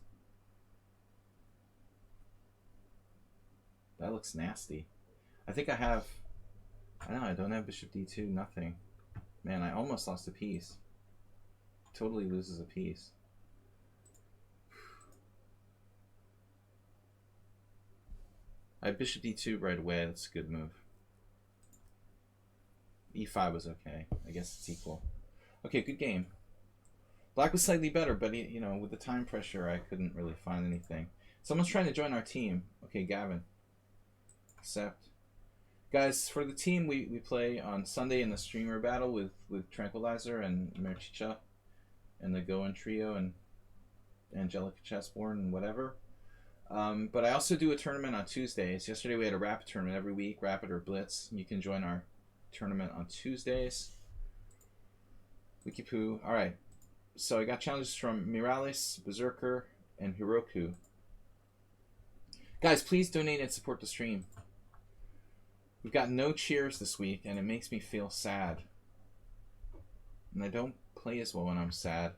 A: That looks nasty. I think I have... I don't know, I don't have bishop d2, nothing. Man, I almost lost a piece. Totally loses a piece. I have bishop d2 right away, that's a good move. e5 was okay. I guess it's equal. Okay, good game. Black was slightly better, but you know, with the time pressure, I couldn't really find anything. Someone's trying to join our team. Okay, Gavin. Accept. Guys, for the team, we play on Sunday in the streamer battle with Tranquilizer and Merchicha and the Goen Trio and Angelica Chessborn and whatever. But I also do a tournament on Tuesdays. Yesterday we had a Rapid tournament every week, Rapid or Blitz. You can join our tournament on Tuesdays. Wikipoo. Alright. So I got challenges from Mirales, Berserker, and Hiroku. Guys, please donate and support the stream. We've got no cheers this week, and it makes me feel sad. And I don't play as well when I'm sad.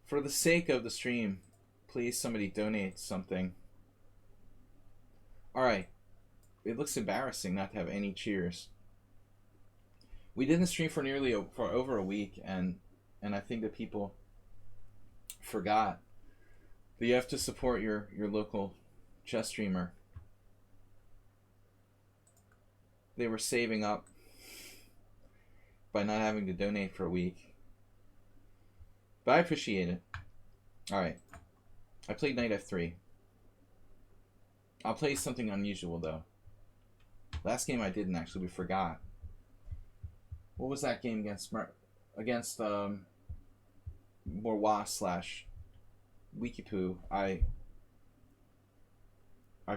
A: For the sake of the stream, please somebody donate something. Alright. It looks embarrassing not to have any cheers. We didn't stream for over a week, and I think that people forgot that you have to support your local chess streamer. They were saving up by not having to donate for a week. But I appreciate it. Alright. I played knight f3. I'll play something unusual, though. Last game I didn't, actually. We forgot. What was that game against Morwa / Wikipoo? I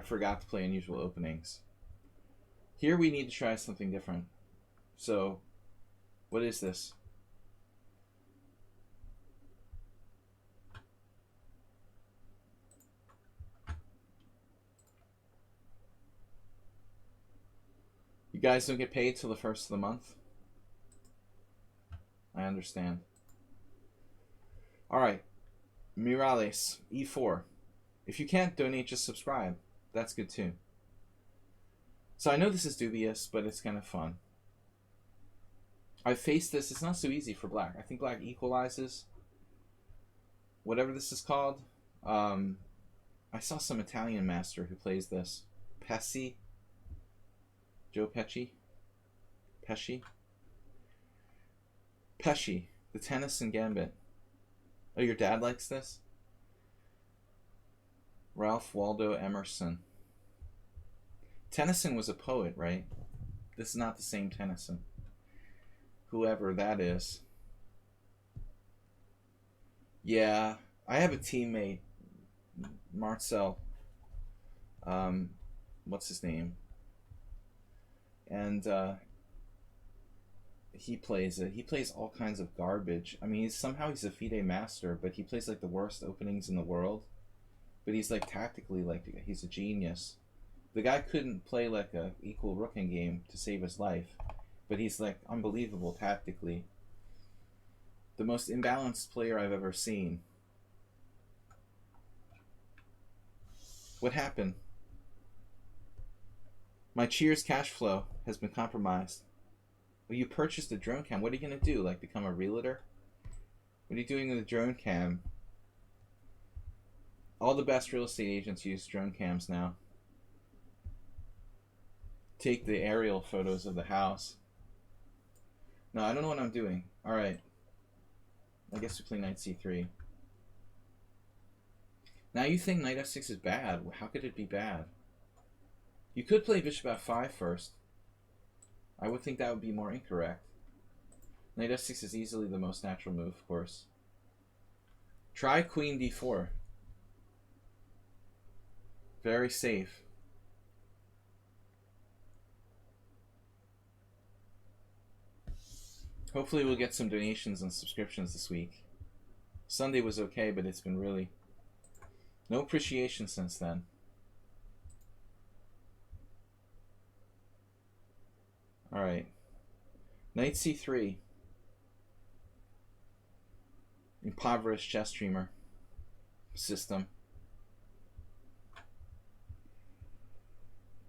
A: forgot to play unusual openings. Here we need to try something different. So, what is this? You guys don't get paid till the first of the month? I understand. Alright. Mirales, e4. If you can't donate, just subscribe. That's good too. So I know this is dubious, but it's kind of fun. I faced this. It's not so easy for black. I think black equalizes. Whatever this is called. I saw some Italian master who plays this. Pesci. Joe Pesci. Pesci. Pesci. The Tennyson Gambit. Oh, your dad likes this? Ralph Waldo Emerson. Tennyson was a poet, right? This is not the same Tennyson. Whoever that is. Yeah, I have a teammate, Marcel. What's his name? And he plays it. He plays all kinds of garbage. I mean, somehow he's a FIDE master, but he plays like the worst openings in the world. But he's like tactically, like he's a genius. The guy couldn't play like a equal rook in game to save his life, but he's like unbelievable tactically. The most imbalanced player I've ever seen. What happened? My Cheers cash flow has been compromised. Well, you purchased a drone cam. What are you going to do? Like become a realtor? What are you doing with a drone cam? All the best real estate agents use drone cams now. Take the aerial photos of the house. No, I don't know what I'm doing. Alright. I guess we play knight c3. Now you think knight f6 is bad. How could it be bad? You could play bishop f5 first. I would think that would be more incorrect. Knight f6 is easily the most natural move, of course. Try queen d4. Very safe. Hopefully we'll get some donations and subscriptions this week. Sunday was okay, but it's been really no appreciation since then. Alright. Knight c3. Impoverished chess streamer system.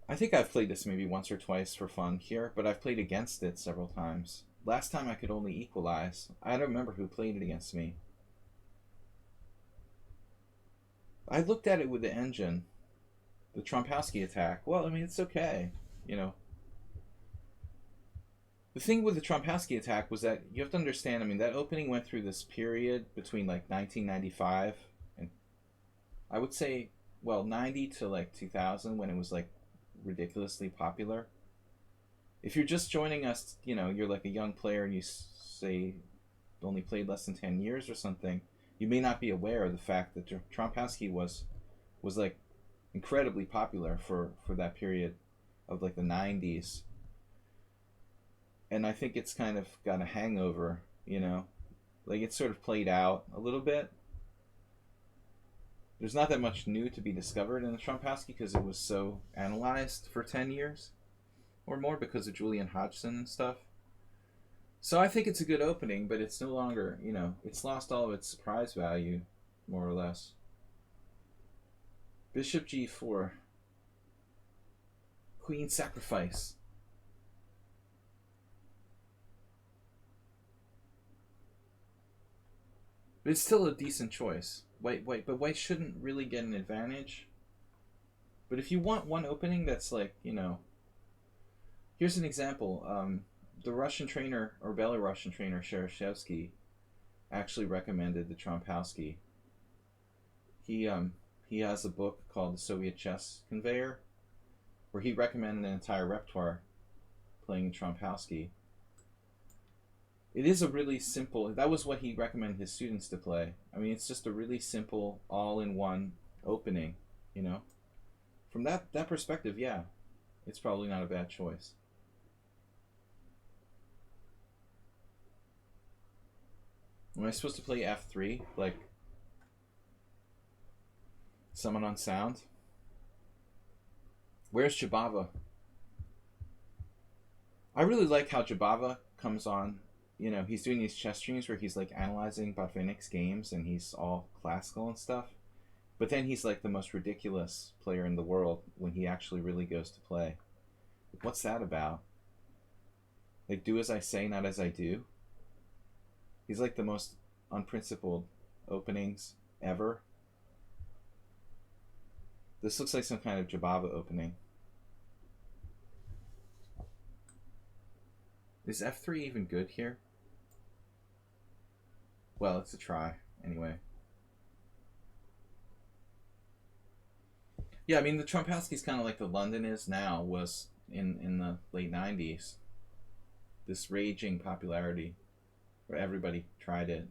A: I think I've played this maybe once or twice for fun here, but I've played against it several times. Last time I could only equalize. I don't remember who played it against me. I looked at it with the engine. The Trompowsky attack. Well, I mean, it's okay, you know. The thing with the Trompowsky attack was that you have to understand, I mean, that opening went through this period between like 1995 and I would say, well, 90 to like 2000 when it was like ridiculously popular. If you're just joining us, you know, you're like a young player and you say only played less than 10 years or something, you may not be aware of the fact that Trompowsky was like incredibly popular for that period of like the 90s. And I think it's kind of got a hangover, you know, like it's sort of played out a little bit. There's not that much new to be discovered in the Trompowsky because it was so analyzed for 10 years or more because of Julian Hodgson and stuff. So I think it's a good opening, but it's no longer, you know, it's lost all of its surprise value, more or less. Bishop g4. Queen sacrifice. But it's still a decent choice. But white shouldn't really get an advantage. But if you want one opening that's like, you know, here's an example. The Russian trainer, or Belarusian trainer, Shereshevsky, actually recommended the Trompowsky. He has a book called The Soviet Chess Conveyor, where he recommended an entire repertoire playing Trompowsky. It is a really simple, that was what he recommended his students to play. I mean, it's just a really simple, all-in-one opening, you know? From that perspective, yeah, it's probably not a bad choice. Am I supposed to play f3, like someone on sound? Where's Jabava? I really like how Jabava comes on. You know, he's doing these chess streams where he's like analyzing Botvinnik's games and he's all classical and stuff. But then he's like the most ridiculous player in the world when he actually really goes to play. What's that about? Like, do as I say, not as I do. He's like the most unprincipled openings ever. This looks like some kind of Jababa opening. Is f3 even good here? Well, it's a try, anyway. Yeah, I mean, the Trompowski's kind of like the London is now, was in the late 90s. This raging popularity where everybody tried it.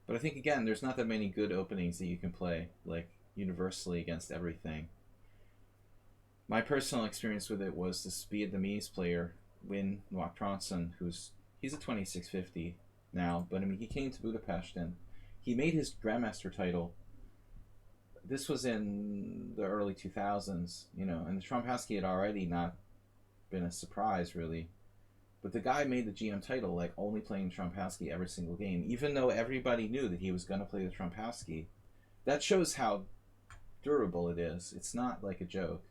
A: But I think, again, there's not that many good openings that you can play, like, universally against everything. My personal experience with it was this Vietnamese player, Win Ngoc Tronson, he's a 2650 now, but I mean, he came to Budapest and he made his Grandmaster title. This was in the early 2000s, you know, and the Trompowski had already not been a surprise, really. But the guy made the GM title, like, only playing Trompowski every single game, even though everybody knew that he was going to play the Trompowski. That shows how durable it is. It's not like a joke.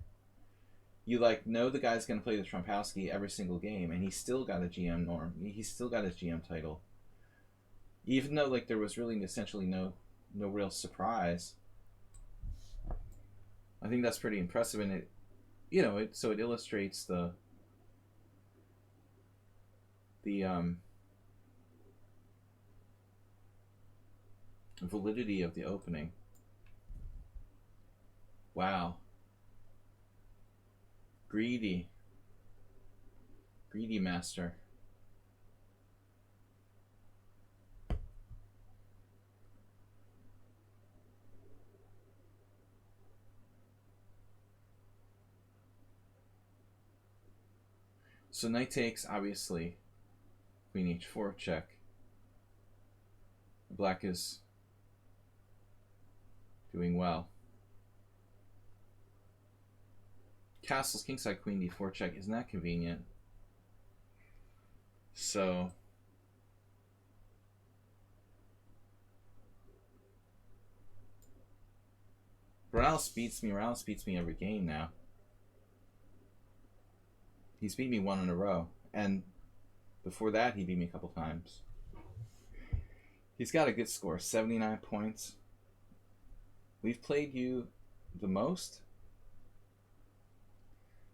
A: You, like, know the guy's going to play the Trompowski every single game, and he still got a GM norm. He still got his GM title. Even though, like, there was really essentially no real surprise. I think that's pretty impressive, and it, you know, so it illustrates the validity of the opening. Wow. Greedy master. So knight takes, obviously. Queen h4 check. Black is doing well. Castles, kingside, queen d4 check. Isn't that convenient? So Morales beats me. Morales beats me every game now. He's beat me one in a row. And before that, he beat me a couple times. He's got a good score, 79 points. We've played you the most.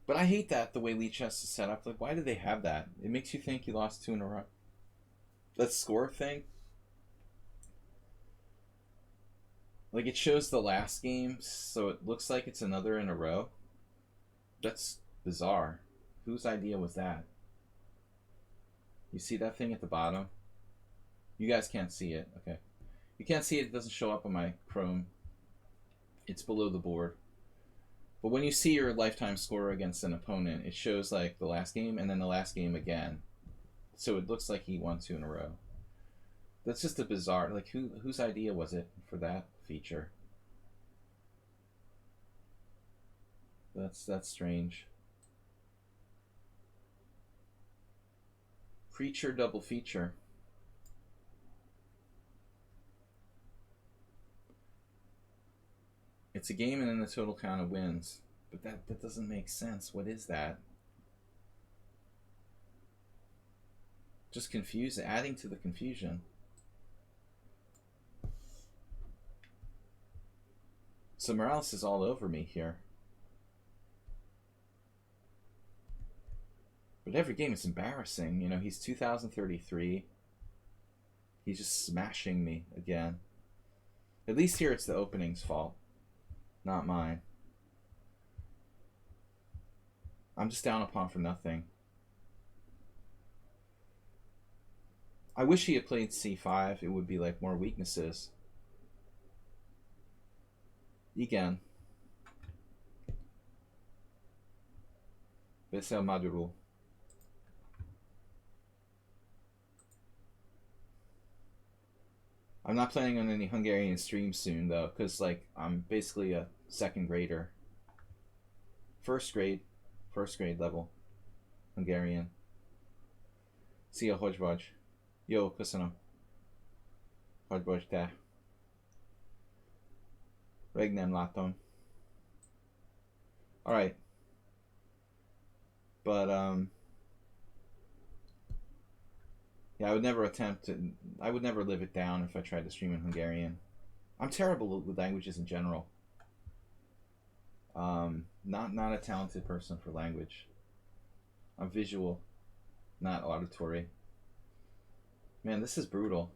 A: But I hate that, the way lichess is set up. Like, why do they have that? It makes you think you lost 2 in a row. That score thing. Like, it shows the last game, so it looks like it's another in a row. That's bizarre. Whose idea was that? You see that thing at the bottom? You guys can't see it. Okay. You can't see it. It doesn't show up on my Chrome. It's below the board. But when you see your lifetime score against an opponent, it shows like the last game and then the last game again. So it looks like he won 2 in a row. That's just a bizarre, like, whose idea was it for that feature? That's strange. Creature double feature. It's a game and then the total count of wins. But that doesn't make sense. What is that? Just confusing, adding to the confusion. So Morales is all over me here. But every game is embarrassing. You know, he's 2033. He's just smashing me again. At least here it's the opening's fault, not mine. I'm just down a pawn for nothing. I wish he had played c5. It would be like more weaknesses. Igen. Vesel Maduro. I'm not planning on any Hungarian streams soon, though, because, like, I'm basically a second grader. First grade level Hungarian. Szia, hogy vagy? Jó, köszönöm. Hogy vagy te? Rég nem látom. Alright. But, Yeah, I would never attempt to. I would never live it down if I tried to stream in Hungarian. I'm terrible with languages in general. Not a talented person for language. I'm visual, not auditory. Man, this is brutal.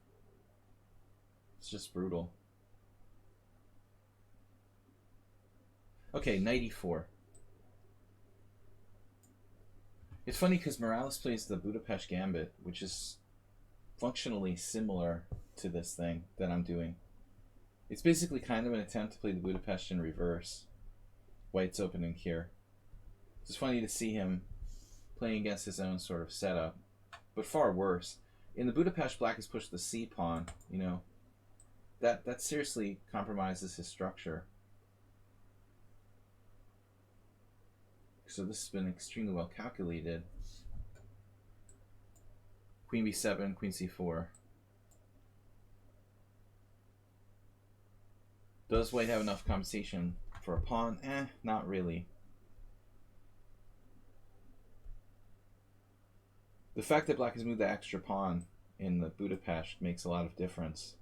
A: It's just brutal. Okay, knight e4. It's funny because Morales plays the Budapest Gambit, which is functionally similar to this thing that I'm doing. It's basically kind of an attempt to play the Budapest in reverse. White's opening here. It's funny to see him playing against his own sort of setup, but far worse. In the Budapest, Black has pushed the C pawn. You know, that seriously compromises his structure. So this has been extremely well calculated. Queen b7, queen c4. Does White have enough compensation for a pawn? Not really. The fact that Black has moved the extra pawn in the Budapest makes a lot of difference.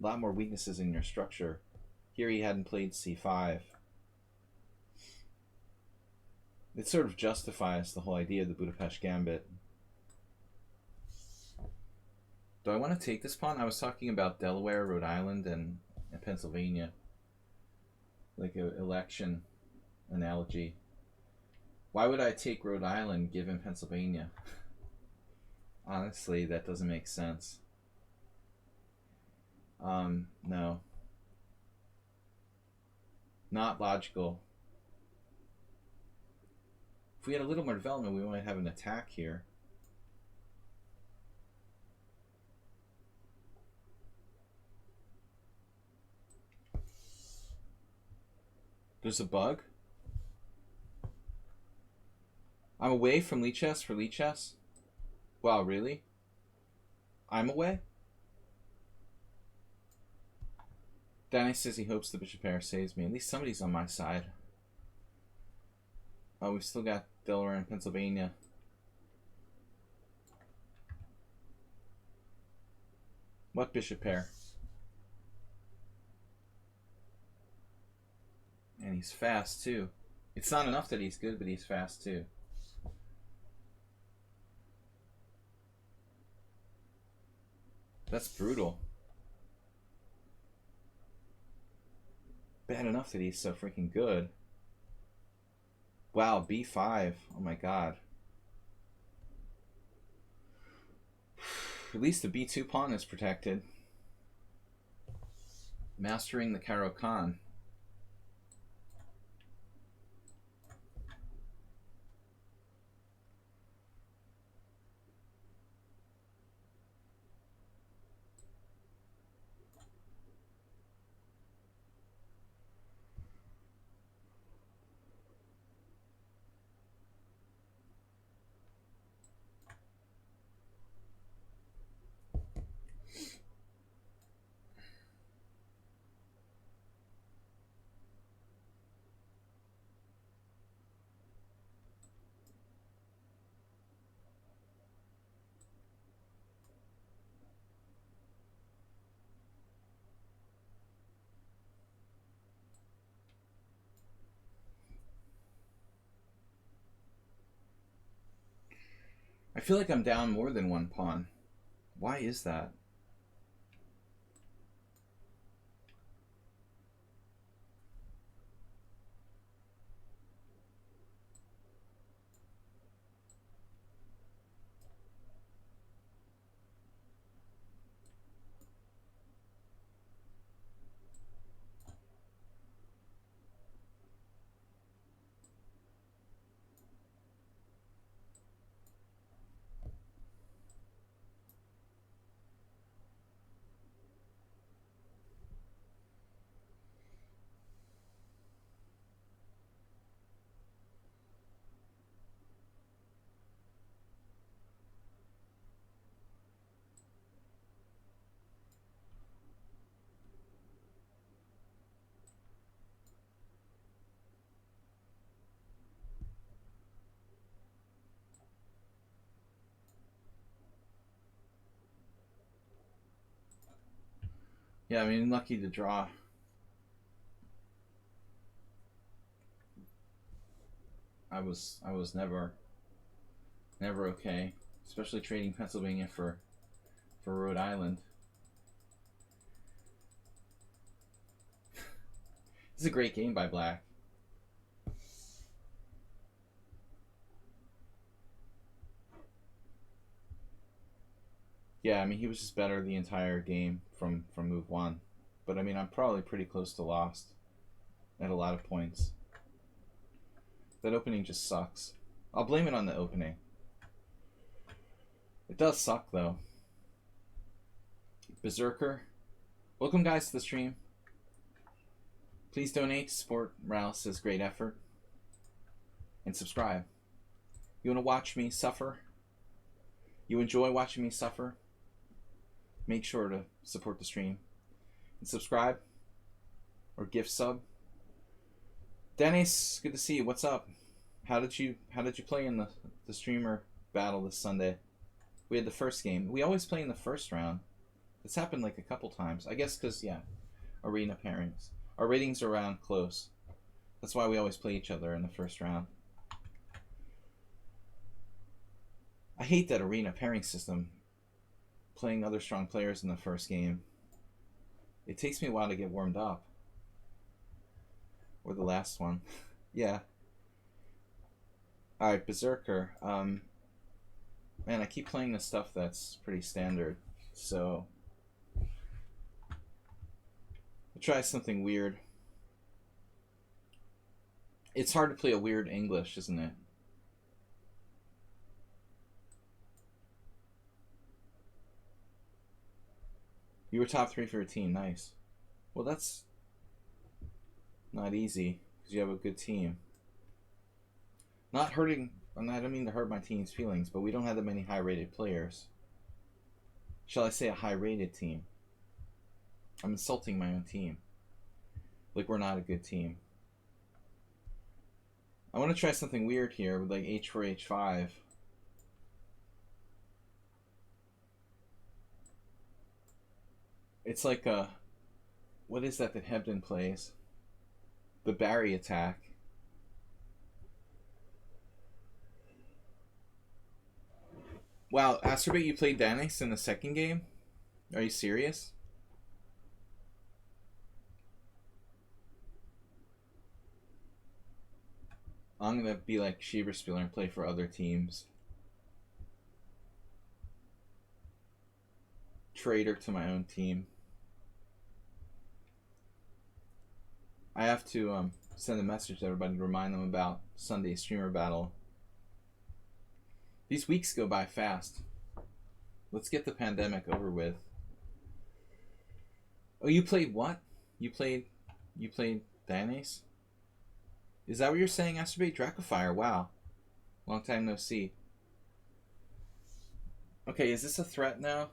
A: A lot more weaknesses in your structure. Here he hadn't played c5. It sort of justifies the whole idea of the Budapest Gambit. Do I want to take this pawn? I was talking about Delaware, Rhode Island, and Pennsylvania. Like an election analogy. Why would I take Rhode Island given Pennsylvania? Honestly, that doesn't make sense. No. Not logical. If we had a little more development, we might have an attack here. There's a bug. I'm away from lichess for lichess. Wow, really? I'm away? Danny says he hopes the bishop pair saves me. At least somebody's on my side. Oh, we've still got Delaware and Pennsylvania. What bishop pair? And he's fast too. It's not enough that he's good, but he's fast too. That's brutal. Bad enough that he's so freaking good. Wow, b5. Oh my god. At least the b2 pawn is protected. Mastering the Caro-Kann. I feel like I'm down more than one pawn. Why is that? Yeah, I mean, lucky to draw. I was never okay, especially trading Pennsylvania for Rhode Island. This is a great game by Black. Yeah, I mean, he was just better the entire game from move one. But I mean, I'm probably pretty close to lost at a lot of points. That opening just sucks. I'll blame it on the opening. It does suck, though. Berserker. Welcome, guys, to the stream. Please donate to support Morales' great effort. And subscribe. You want to watch me suffer? You enjoy watching me suffer? Make sure to support the stream. And subscribe. Or gift sub. Dennis, good to see you. What's up? How did you play in the streamer battle this Sunday? We had the first game. We always play in the first round. It's happened like a couple times. I guess because, yeah, arena pairings. Our ratings are around close. That's why we always play each other in the first round. I hate that arena pairing system. Playing other strong players in the first game. It takes me a while to get warmed up. Or the last one. Yeah. Alright, Berserker. Man, I keep playing the stuff that's pretty standard. So I'll try something weird. It's hard to play a weird English, isn't it? You were top 3 for your team. Nice. Well, that's not easy because you have a good team. Not hurting. I don't mean to hurt my team's feelings, but we don't have that many high-rated players. Shall I say a high-rated team? I'm insulting my own team. Like we're not a good team. I want to try something weird here with like h4, h5. It's like a... What is that Hebden plays? The Barry attack. Wow, Astrobate, you played Danix in the second game? Are you serious? I'm gonna be like Schieberspieler and play for other teams. Traitor to my own team. I have to send a message to everybody to remind them about Sunday's streamer battle. These weeks go by fast. Let's get the pandemic over with. Oh, you played what? You played Dianace? Is that what you're saying, Astrobate? Dracofire, wow. Long time no see. Okay, is this a threat now?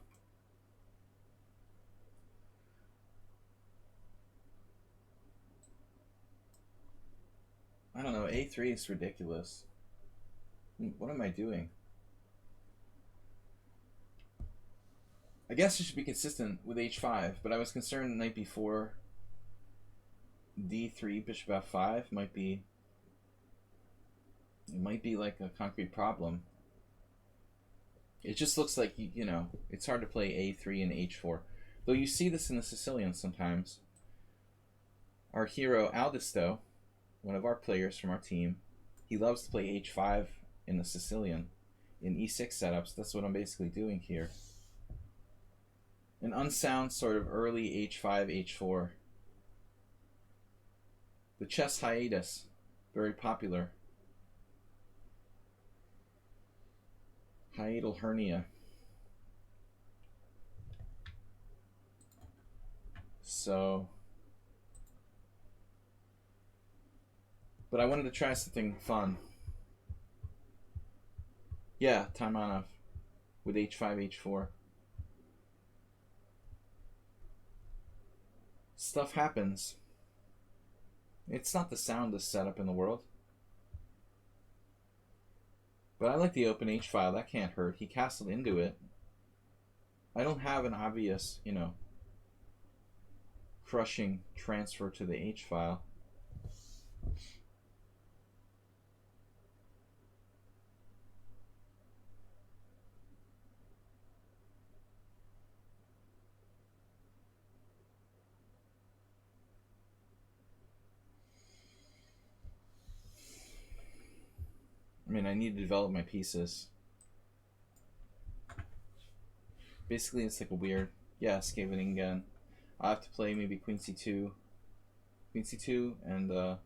A: I don't know, A3 is ridiculous. What am I doing? I guess it should be consistent with H5, but I was concerned the night before D3, Bishop F5 might be like a concrete problem. It just looks like, you know, it's hard to play A3 and H4. Though you see this in the Sicilian sometimes. Our hero Aldisto, one of our players from our team, he loves to play H5 in the Sicilian. In E6 setups, that's what I'm basically doing here. An unsound sort of early H5, H4. The chess hiatus, very popular. Hiatal hernia. So, but I wanted to try something fun. Yeah, Taimanov with H5, H4. Stuff happens. It's not the soundest setup in the world. But I like the open H file. That can't hurt. He castled into it. I don't have an obvious, you know, crushing transfer to the H file. I mean, I need to develop my pieces. Basically, it's like a weird, yeah, scavening again. I have to play maybe queen c2, and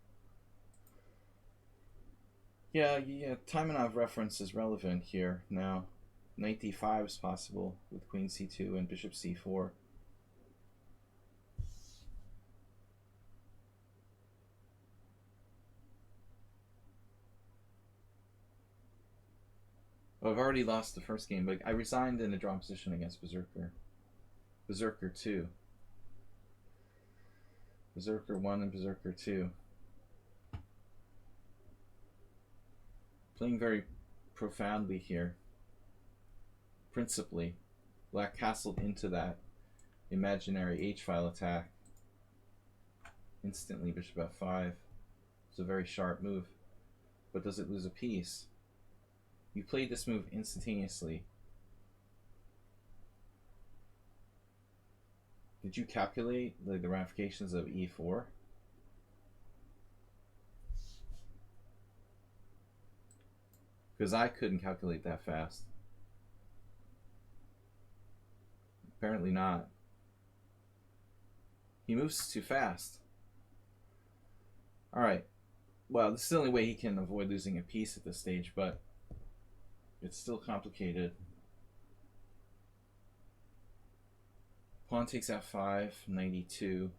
A: yeah, Taimanov reference is relevant here now. Knight d5 is possible with queen c2 and bishop c4. Oh, I've already lost the first game, but I resigned in a draw position against Berserker. Berserker 2. Berserker 1 and Berserker 2. Playing very profoundly here. Principally. Black castled into that imaginary H-file attack. Instantly, bishop f5. It's a very sharp move. But does it lose a piece? You played this move instantaneously. Did you calculate the ramifications of e4? Because I couldn't calculate that fast. Apparently not. He moves too fast. Alright. Well, this is the only way he can avoid losing a piece at this stage, but it's still complicated. Pawn takes f5, knight e2,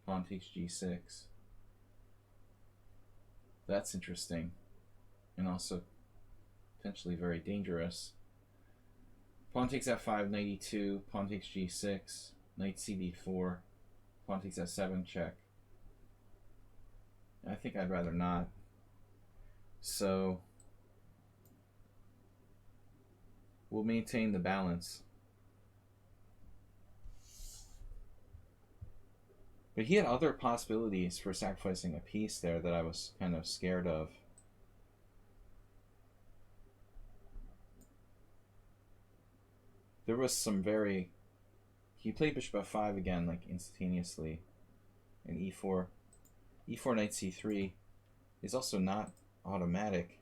A: pawn takes g6. That's interesting. And also potentially very dangerous. Pawn takes f5, knight e2, pawn takes g6, knight cd4, pawn takes f7, check. I think I'd rather not. So we'll maintain the balance. But he had other possibilities for sacrificing a piece there that I was kind of scared of. There was some very... He played bishop f5 again, like instantaneously. And e4. e4 knight c3 is also not automatic.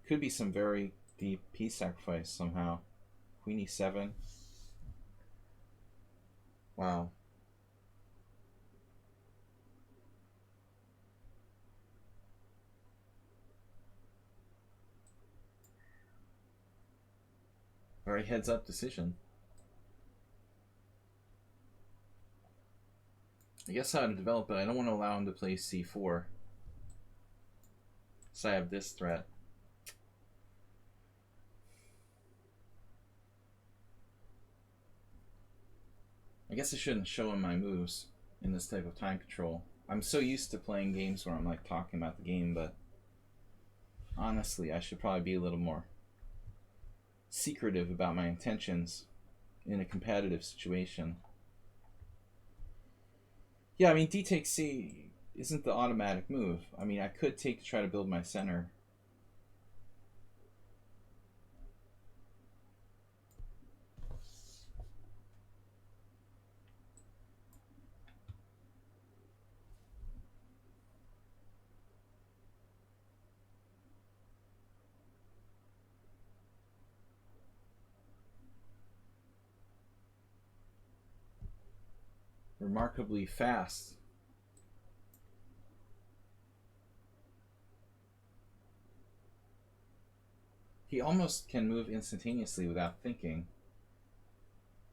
A: Could be some very deep piece sacrifice somehow. Queen e7. Wow. Very heads up decision. I guess how to develop it. I don't want to allow him to play c4. So I have this threat. I guess I shouldn't show him my moves in this type of time control. I'm so used to playing games where I'm like talking about the game, but honestly, I should probably be a little more secretive about my intentions in a competitive situation. Yeah, I mean, d takes c isn't the automatic move. I mean, I could take to try to build my center. Remarkably fast. He almost can move instantaneously without thinking.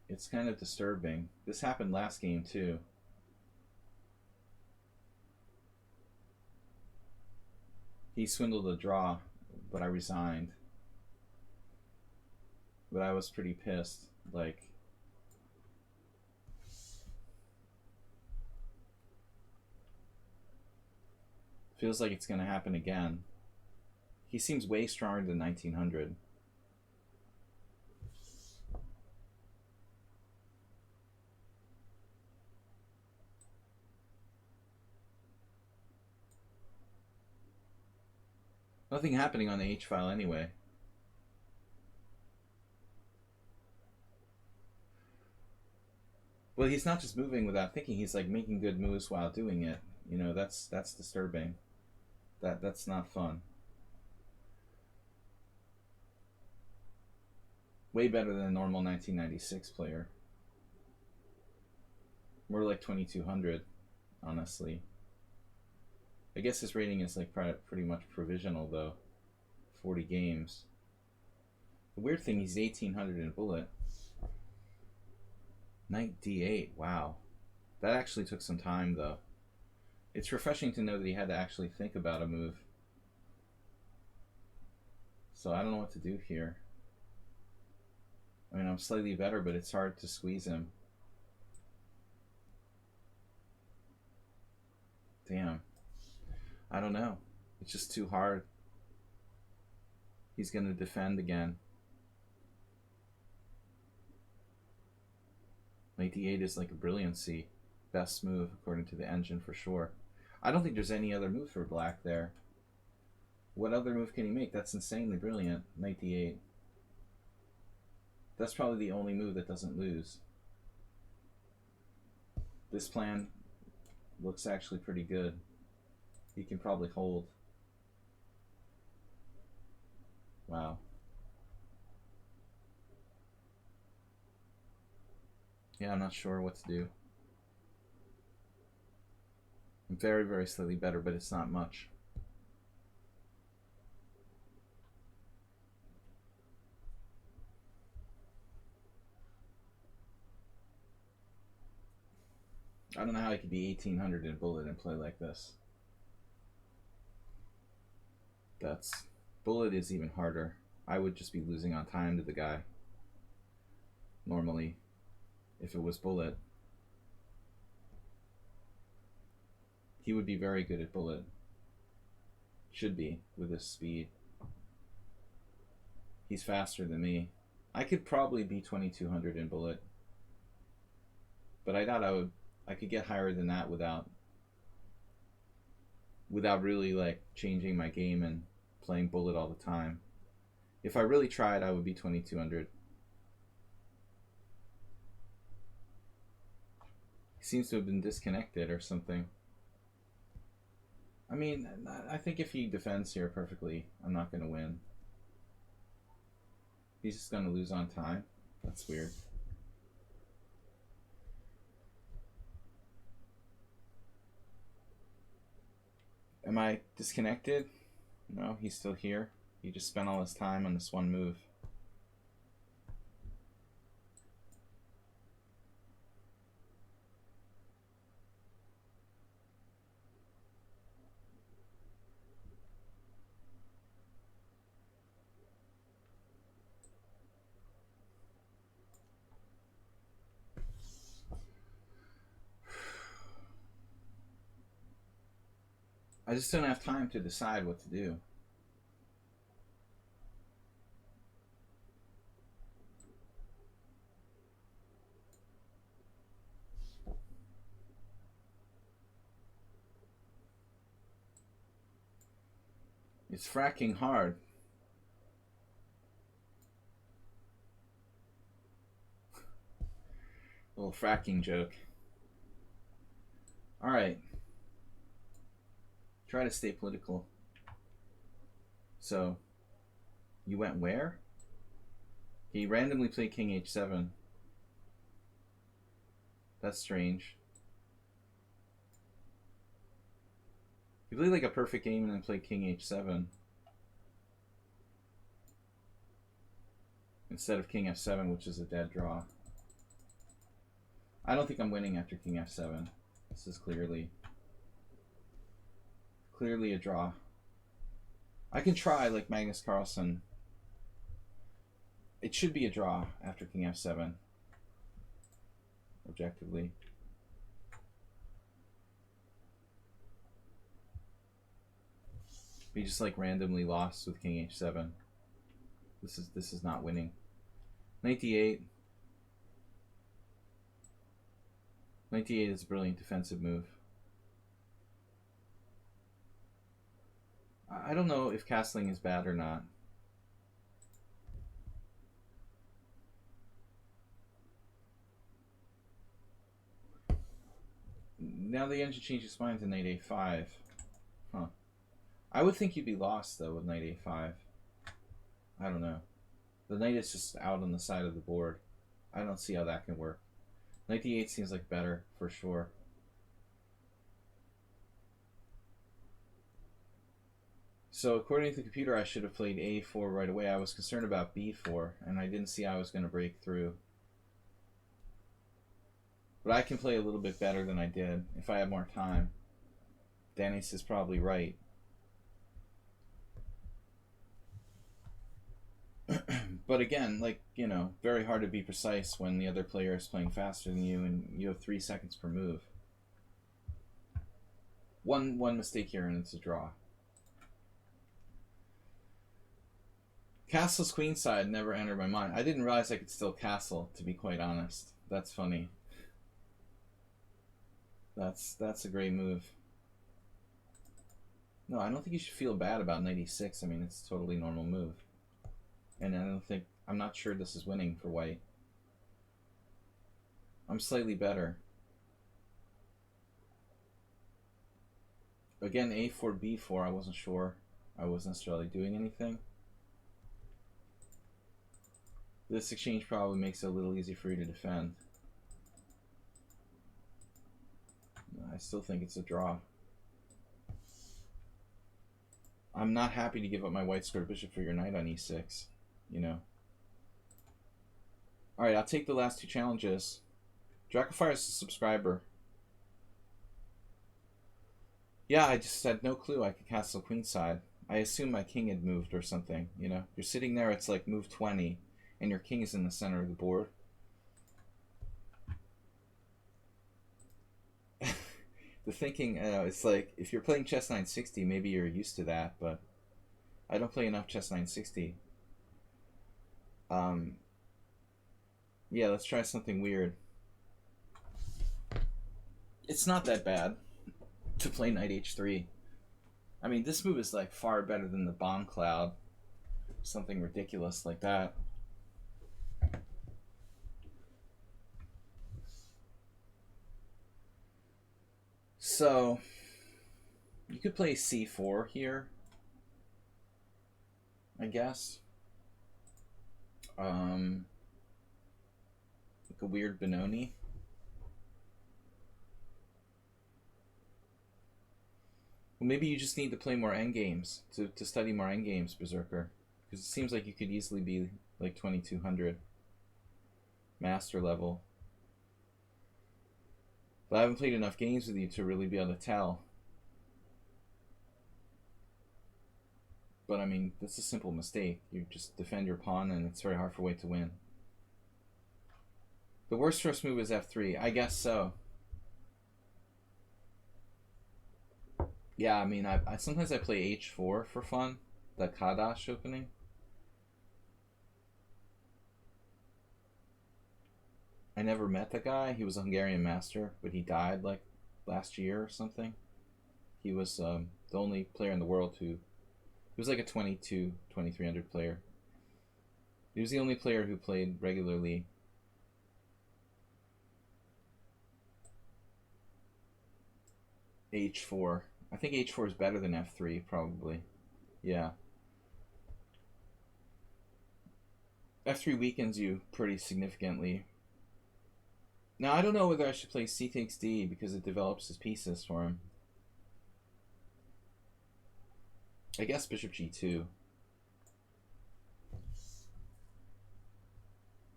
A: It's kind of disturbing. This happened last game too. He swindled a draw, but I resigned. But I was pretty pissed. Like, feels like it's gonna happen again. He seems way stronger than 1900. Nothing happening on the H file anyway. Well, he's not just moving without thinking. He's like making good moves while doing it. You know, that's disturbing. That's not fun. Way better than a normal 1996 player. More like 2200, honestly. I guess his rating is like pretty much provisional though. 40 games. The weird thing, he's 1800 in bullet. Knight d8. Wow. That actually took some time though. It's refreshing to know that he had to actually think about a move. So I don't know what to do here. I mean, I'm slightly better, but it's hard to squeeze him. Damn. I don't know. It's just too hard. He's going to defend again. Knight d8 is like a brilliancy. Best move, according to the engine, for sure. I don't think there's any other move for black there. What other move can he make? That's insanely brilliant. Knight d8. That's probably the only move that doesn't lose. This plan looks actually pretty good. He can probably hold. Wow. Yeah, I'm not sure what to do. I'm very, very slightly better, but it's not much. I don't know how I could be 1800 in bullet and play like this. Bullet is even harder. I would just be losing on time to the guy. Normally, if it was bullet. He would be very good at bullet. Should be, with his speed. He's faster than me. I could probably be 2200 in bullet. But I doubt I could get higher than that without really like changing my game and playing bullet all the time. If I really tried, I would be 2200. He seems to have been disconnected or something. I mean, I think if he defends here perfectly, I'm not going to win. He's just going to lose on time. That's weird. Am I disconnected? No, he's still here. He just spent all his time on this one move. I just don't have time to decide what to do. It's fracking hard. Little fracking joke. Alright. Try to stay political. So, you went where? He randomly played king h7. That's strange. He played like a perfect game and then played king h7 instead of king f7, which is a dead draw. I don't think I'm winning after king f7. This is clearly a draw. I can try like Magnus Carlsen. It should be a draw after king f7, objectively. He just like randomly lost with king h7. This is not winning. Knight d8. Knight d8 is a brilliant defensive move. I don't know if castling is bad or not. Now the engine changes mind to knight a5. Huh. I would think you'd be lost, though, with knight a5. I don't know. The knight is just out on the side of the board. I don't see how that can work. Knight d8 seems like better, for sure. So according to the computer, I should have played a4 right away. I was concerned about b4, and I didn't see how I was going to break through. But I can play a little bit better than I did if I had more time. Dennis is probably right. But again, like, you know, very hard to be precise when the other player is playing faster than you and you have 3 seconds per move. One mistake here and it's a draw. Castle's queenside never entered my mind. I didn't realize I could still castle, to be quite honest. That's funny. That's a great move. No, I don't think you should feel bad about knight e6. I mean, it's a totally normal move. And I'm not sure this is winning for white. I'm slightly better. Again, a4, b4, I wasn't sure I was necessarily doing anything. This exchange probably makes it a little easier for you to defend. I still think it's a draw. I'm not happy to give up my white square bishop for your knight on e6, you know. Alright, I'll take the last 2 challenges. Dracofire is a subscriber. Yeah, I just had no clue I could castle queenside. I assumed my king had moved or something, you know. You're sitting there, it's like move 20, and your king is in the center of the board. The thinking, it's like, if you're playing chess 960, maybe you're used to that, but I don't play enough chess 960. Yeah, let's try something weird. It's not that bad to play knight h3. I mean, this move is like far better than the bomb cloud. Something ridiculous like that. So, you could play c4 here, I guess. Like a weird Benoni. Well, maybe you just need to play more endgames, to study more endgames, Berserker. Because it seems like you could easily be like 2200 master level. But I haven't played enough games with you to really be able to tell. But I mean, that's a simple mistake. You just defend your pawn and it's very hard for white to win. The worst first move is f3. I guess so. Yeah, I mean, I sometimes I play h4 for fun. The Kadash opening. I never met the guy. He was a Hungarian master, but he died like last year or something. He was the only player in the world who... He was like a 2300 player. He was the only player who played regularly. h4. I think h4 is better than f3, probably. Yeah. f3 weakens you pretty significantly. Now, I don't know whether I should play c takes d because it develops his pieces for him. I guess bishop g2.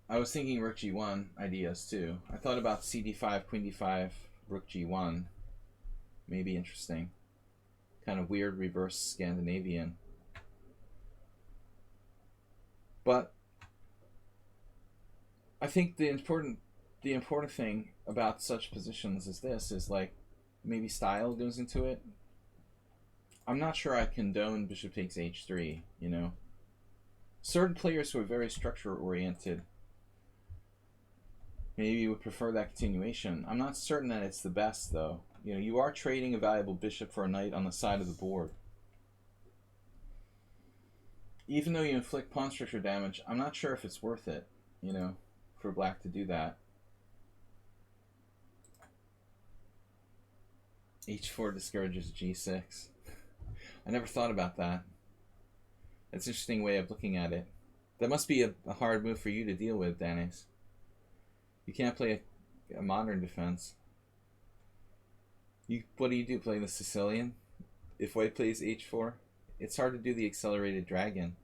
A: I was thinking rook g1 ideas too. I thought about cd5, queen d5, rook g1. Maybe interesting. Kind of weird reverse Scandinavian. But I think the important thing about such positions as this is like maybe style goes into it. I'm not sure I condone bishop takes h3, you know. Certain players who are very structure oriented maybe would prefer that continuation. I'm not certain that it's the best though. You know, you are trading a valuable bishop for a knight on the side of the board. Even though you inflict pawn structure damage, I'm not sure if it's worth it, you know, for black to do that. H4 discourages G6. I never thought about that. That's an interesting way of looking at it. That must be a hard move for you to deal with, Danis. You can't play a modern defense. What do you do? Play the Sicilian? If white plays H4? It's hard to do the accelerated dragon.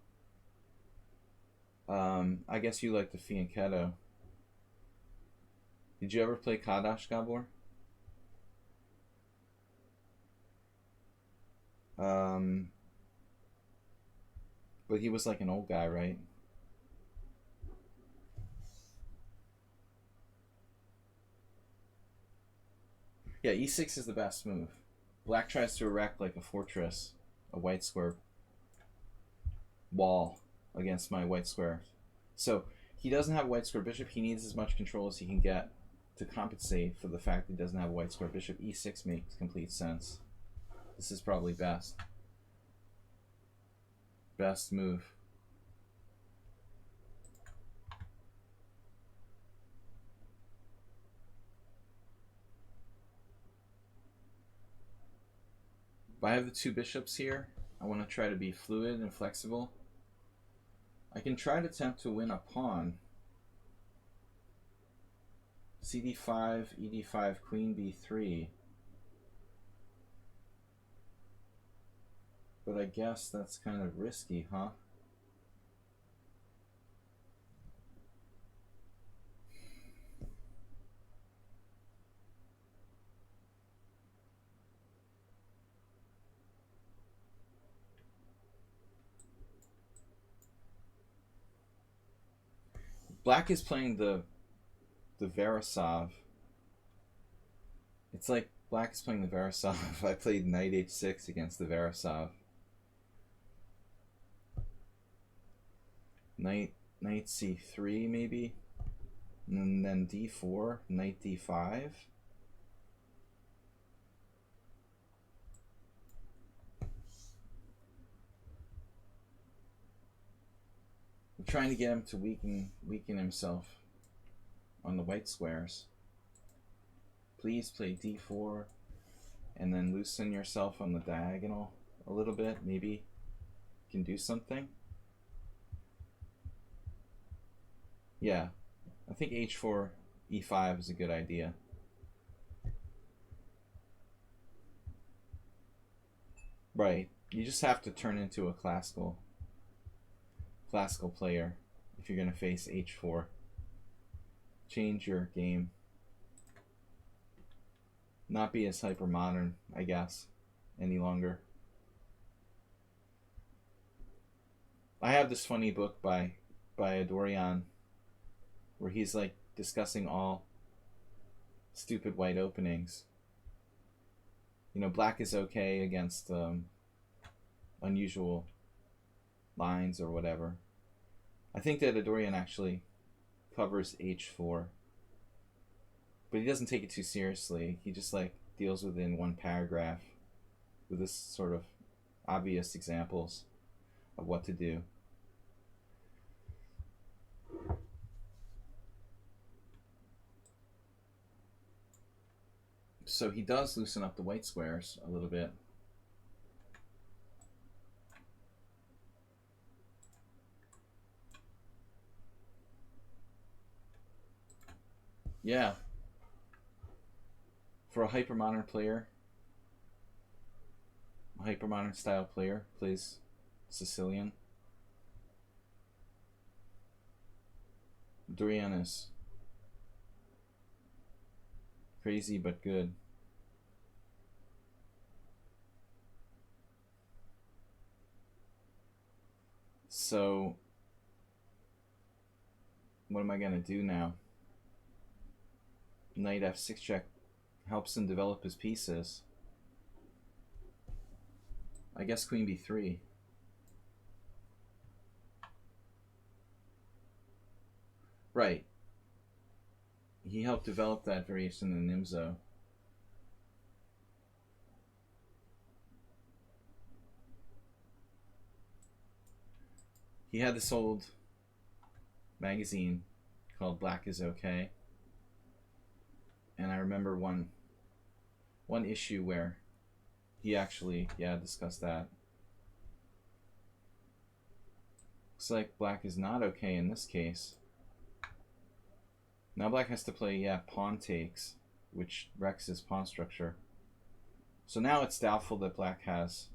A: I guess you like the fianchetto. Did you ever play Kadash, Gabor? But he was like an old guy, right? Yeah, E6 is the best move. Black tries to erect like a fortress, a white square wall against my white square. So he doesn't have a white square bishop. He needs as much control as he can get to compensate for the fact that he doesn't have a white square bishop. E6 makes complete sense. This is probably best. Best move. If I have the two bishops here, I want to try to be fluid and flexible. I can try to attempt to win a pawn. CD5, ED5, Queen B3. But I guess that's kind of risky, huh? Black is playing the Veresov. It's like black is playing the Veresov. I played knight h6 against the Veresov. Knight c3 maybe, and then d4, knight d5. I'm trying to get him to weaken himself on the white squares. Please play d4 and then loosen yourself on the diagonal a little bit. Maybe you can do something. Yeah, I think h4 e5 is a good idea. Right, you just have to turn into a classical player if you're going to face h4. Change your game. Not be as hyper modern, I guess, any longer. I have this funny book by Dorian where he's like discussing all stupid white openings. You know, black is okay against unusual lines or whatever. I think that Adorian actually covers h4, but he doesn't take it too seriously. He just like deals with it in one paragraph with this sort of obvious examples of what to do. So he does loosen up the white squares a little bit. Yeah. For a hypermodern player, a hypermodern style player plays Sicilian. Dorian is crazy but good. So what am I going to do now? Knight f6 check helps him develop his pieces. I guess queen b3. Right. He helped develop that variation in Nimzo. He had this old magazine called Black is Okay. And I remember one issue where he actually, discussed that. Looks like black is not okay in this case. Now black has to play, pawn takes, which wrecks his pawn structure. So now it's doubtful that black has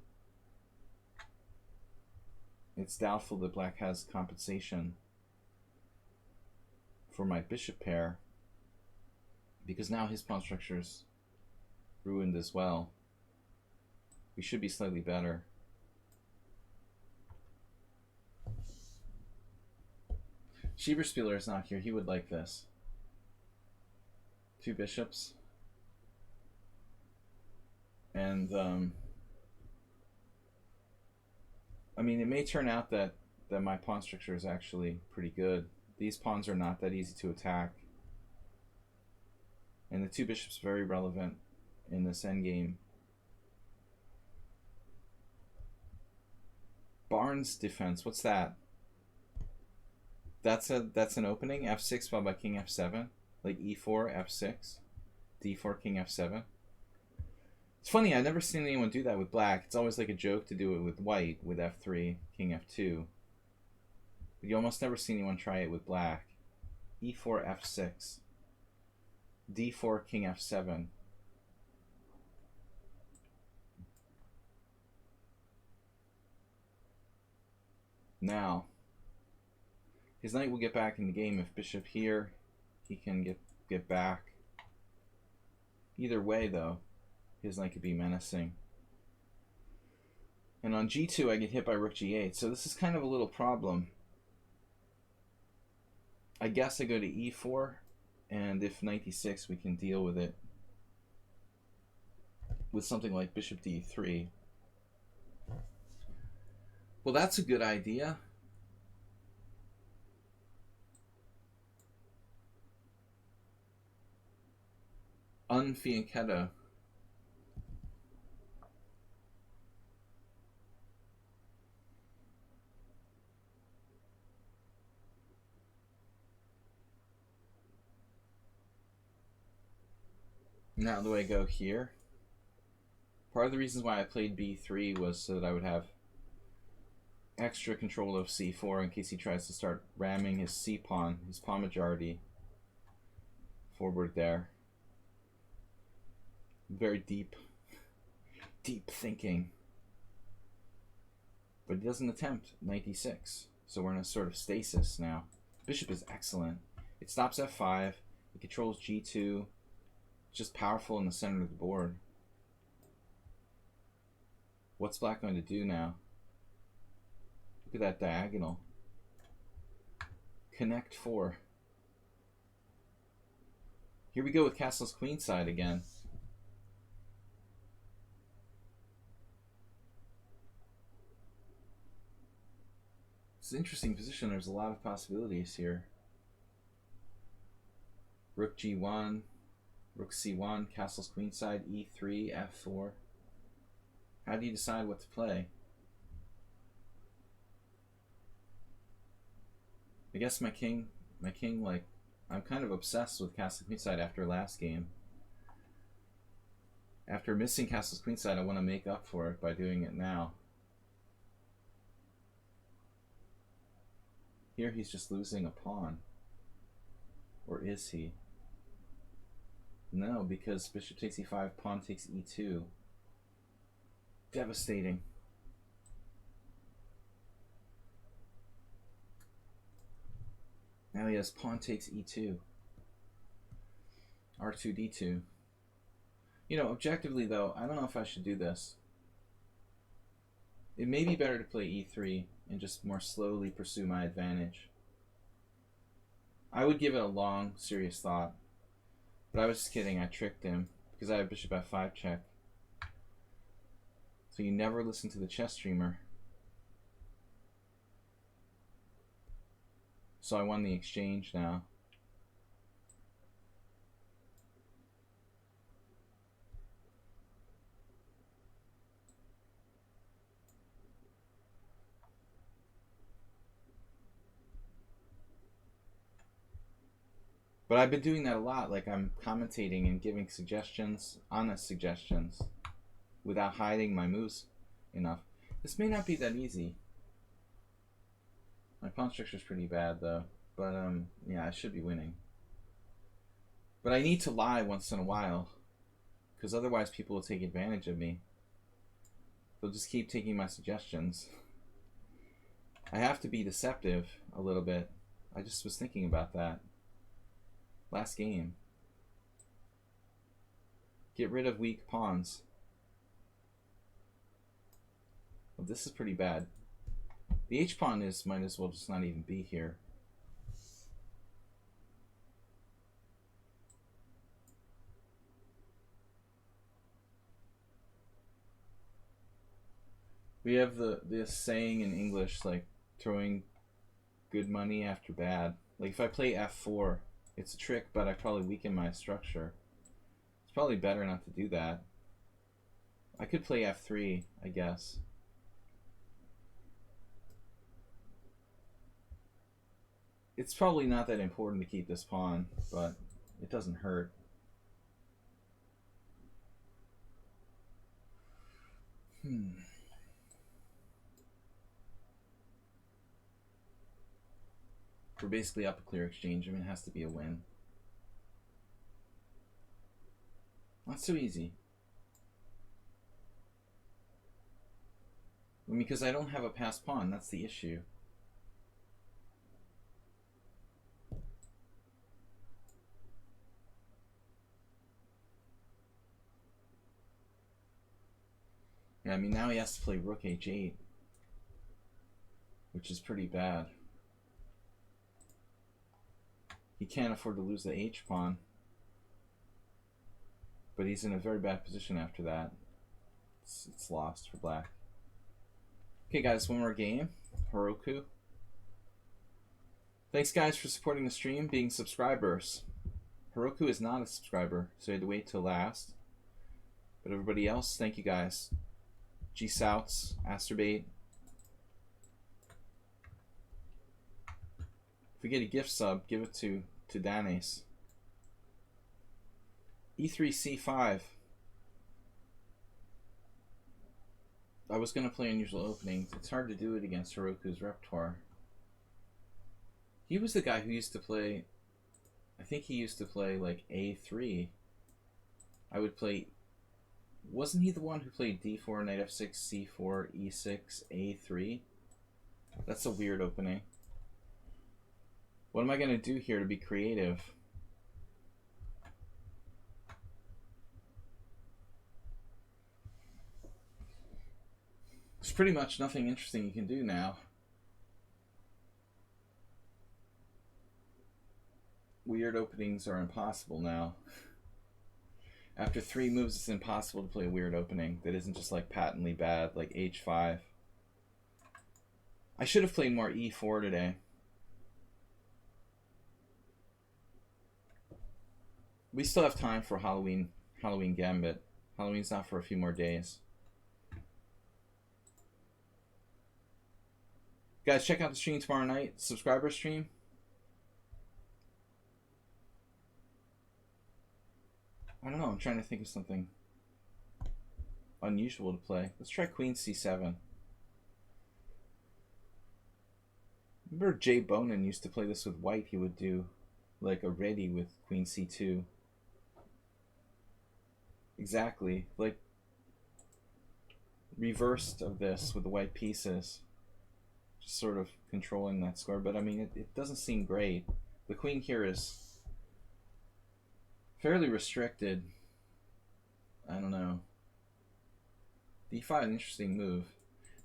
A: compensation for my bishop pair, because now his pawn structure's ruined as well. We should be slightly better. Schieberspieler is not here. He would like this. 2 bishops. And, I mean, it may turn out that my pawn structure is actually pretty good. These pawns are not that easy to attack. And the 2 bishops are very relevant in this endgame. Barnes defense, what's that? That's an opening. F6 followed by King F7, like E4 F6, D4 King F7. It's funny, I've never seen anyone do that with black. It's always like a joke to do it with white, with F3 King F2. But you almost never see anyone try it with black. E4 F6, D4 King F7. Now, his knight will get back in the game. If bishop here, he can get back. Either way, though, his knight could be menacing. And on G2, I get hit by rook G8. So this is kind of a little problem. I guess I go to E4, and if knight D6, we can deal with it with something like bishop D3. Well, that's a good idea. Unfianchetto. Now do I go here? Part of the reasons why I played B3 was so that I would have extra control of C4 in case he tries to start ramming his C pawn, his pawn majority, forward there. Very deep thinking. But he doesn't attempt knight D6. So we're in a sort of stasis now. Bishop is excellent. It stops F5. It controls G2. It's just powerful in the center of the board. What's black going to do now? Look at that diagonal. Connect 4. Here we go with castle's queenside again. It's an interesting position. There's a lot of possibilities here. Rook G1, Rook C1, castle's queenside, E3, F4. How do you decide what to play? I guess my king, like, I'm kind of obsessed with castle queenside after last game. After missing castle's queenside, I want to make up for it by doing it now. Here he's just losing a pawn. Or is he? No, because bishop takes e5, pawn takes e2. Devastating. Now he has pawn takes e2. r2 d2. You know, objectively though, I don't know if I should do this. It may be better to play e3 and just more slowly pursue my advantage. I would give it a long, serious thought. But I was just kidding, I tricked him, because I have bishop f5 check. So you never listen to the chess streamer. So I won the exchange now. But I've been doing that a lot. Like I'm commentating and giving suggestions, honest suggestions, without hiding my moves enough. This may not be that easy. My pawn structure is pretty bad though. But yeah, I should be winning. But I need to lie once in a while, because otherwise people will take advantage of me. They'll just keep taking my suggestions. I have to be deceptive a little bit. I just was thinking about that. Last game. Get rid of weak pawns. Well, this is pretty bad. The h-pawn might as well just not even be here. We have this saying in English, like throwing good money after bad. Like if I play f4, it's a trick, but I probably weaken my structure. It's probably better not to do that. I could play f3, I guess. It's probably not that important to keep this pawn, but it doesn't hurt. We're basically up a clear exchange. I mean, it has to be a win. Not so easy. I mean, because I don't have a passed pawn, that's the issue. Yeah, I mean, now he has to play rook h8, which is pretty bad. He can't afford to lose the h-pawn, but he's in a very bad position after that. It's lost for black. Okay, guys, one more game. Heroku. Thanks, guys, for supporting the stream, being subscribers. Heroku is not a subscriber, so I had to wait till last. But everybody else, thank you, guys. G-Souts, Asterbait. If we get a gift sub, give it to Danes. E3, C5. I was going to play unusual openings. It's hard to do it against Heroku's repertoire. He was the guy who used to play, I think he used to play like A3. I would play, wasn't he the one who played D4, Knight F6, C4, E6, A3? That's a weird opening. What am I going to do here to be creative? There's pretty much nothing interesting you can do now. Weird openings are impossible now. After 3 moves, it's impossible to play a weird opening that isn't just like patently bad, like H5. I should have played more E4 today. We still have time for Halloween Gambit. Halloween's not for a few more days. Guys, check out the stream tomorrow night. Subscriber stream. I don't know. I'm trying to think of something unusual to play. Let's try Queen C7. Remember Jay Bonin used to play this with white. He would do like a ready with Queen C2. Exactly. Like reversed of this with the white pieces. Just sort of controlling that score. But I mean, it doesn't seem great. The queen here is fairly restricted. I don't know. D5, an interesting move.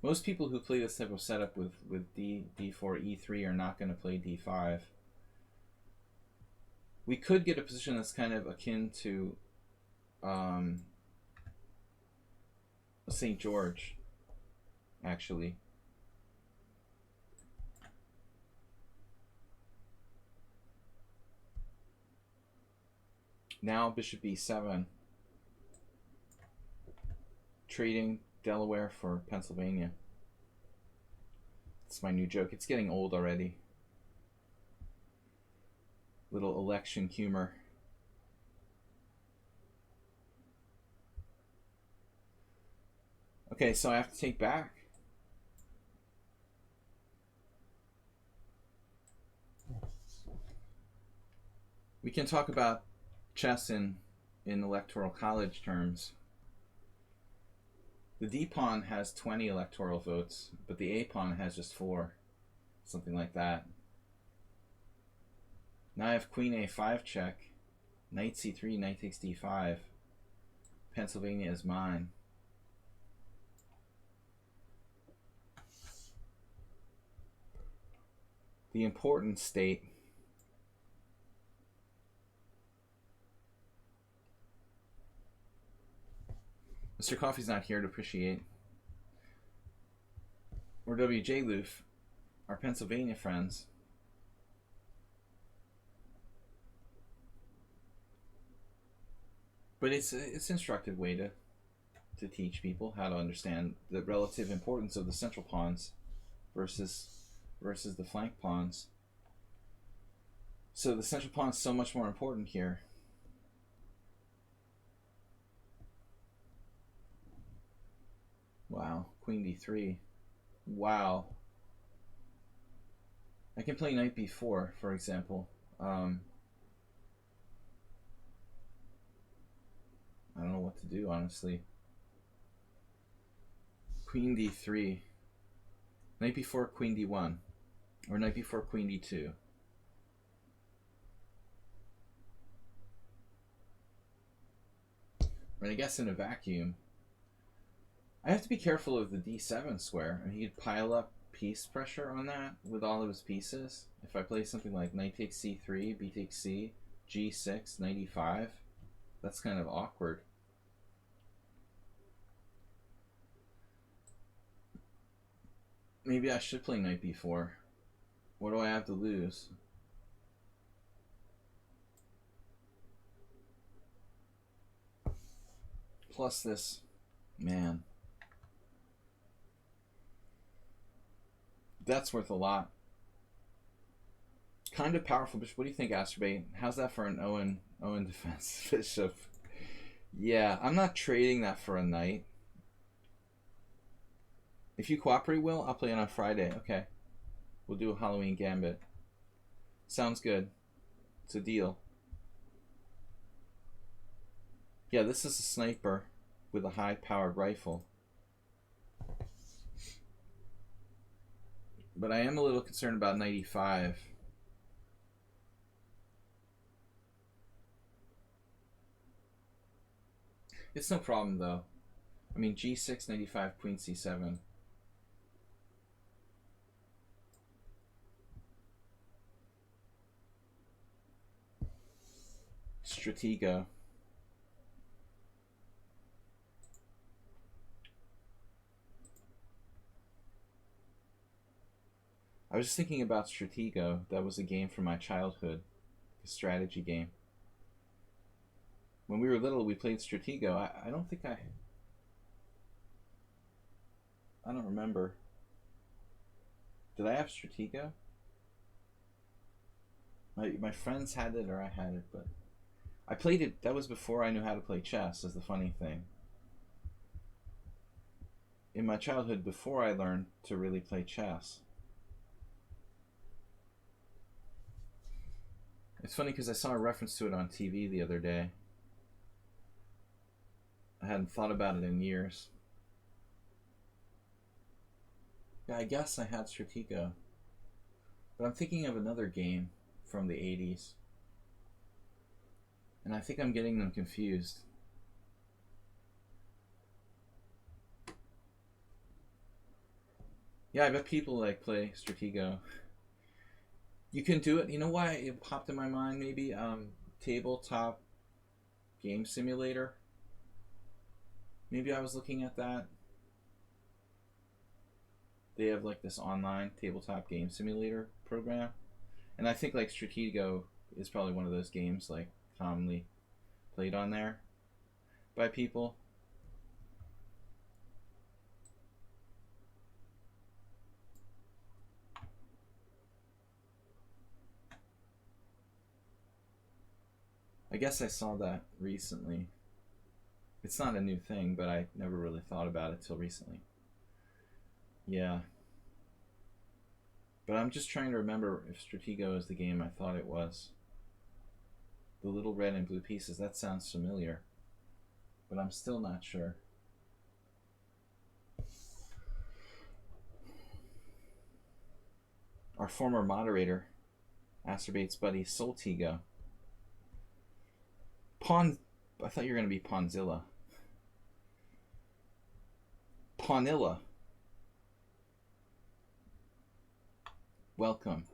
A: Most people who play this type of setup with D4, E3 are not going to play D5. We could get a position that's kind of akin to St. George, actually. Now bishop E7. Trading Delaware for Pennsylvania. It's my new joke. It's getting old already. A Little election humor. Okay, so I have to take back. We can talk about chess in electoral college terms. The D pawn has 20 electoral votes, but the A pawn has just 4. Something like that. Now I have queen A5 check, knight C3, knight takes D5. Pennsylvania is mine. The important state. Mr. Coffee's not here to appreciate. Or WJ Loof, our Pennsylvania friends. But it's an instructive way to teach people how to understand the relative importance of the central pawns versus the flank pawns. So the central pawn is so much more important here. Wow, queen d3. Wow. I can play knight b4, for example. I don't know what to do, honestly. Queen d3. Knight b4, queen d1. Or knight b4, queen d2. But I guess in a vacuum, I have to be careful of the d7 square. I mean, he could pile up piece pressure on that with all of his pieces. If I play something like knight takes c3, b takes c, g6, knight e5, that's kind of awkward. Maybe I should play knight b4. What do I have to lose? Plus this, man. That's worth a lot. Kind of powerful bishop. What do you think, Asterbait? How's that for an Owen defense bishop? Yeah, I'm not trading that for a knight. If you cooperate, Will, I'll play it on Friday. Okay. We'll do a Halloween gambit. Sounds good. It's a deal. Yeah, this is a sniper with a high-powered rifle. But I am a little concerned about knight e5. It's no problem, though. I mean, g6, knight e5, queen c7. Stratego. I was just thinking about Stratego. That was a game from my childhood, a strategy game. When we were little, we played Stratego. I don't think I don't remember. Did I have Stratego? My friends had it or I had it, but I played it. That was before I knew how to play chess, is the funny thing. In my childhood, before I learned to really play chess. It's funny because I saw a reference to it on TV the other day. I hadn't thought about it in years. Yeah, I guess I had Stratego. But I'm thinking of another game from the 80s. And I think I'm getting them confused. Yeah, I bet people like play Stratego. You can do it. You know why it popped in my mind? Maybe tabletop game simulator. Maybe I was looking at that. They have like this online tabletop game simulator program, and I think like Stratego is probably one of those games like commonly played on there by people. I guess I saw that recently. It's not a new thing, but I never really thought about it till recently. Yeah. But I'm just trying to remember if Stratego is the game I thought it was. The little red and blue pieces, that sounds familiar. But I'm still not sure. Our former moderator, Acerbate's buddy Soltigo. I thought you were going to be Pawnzilla. Pawnilla. Welcome.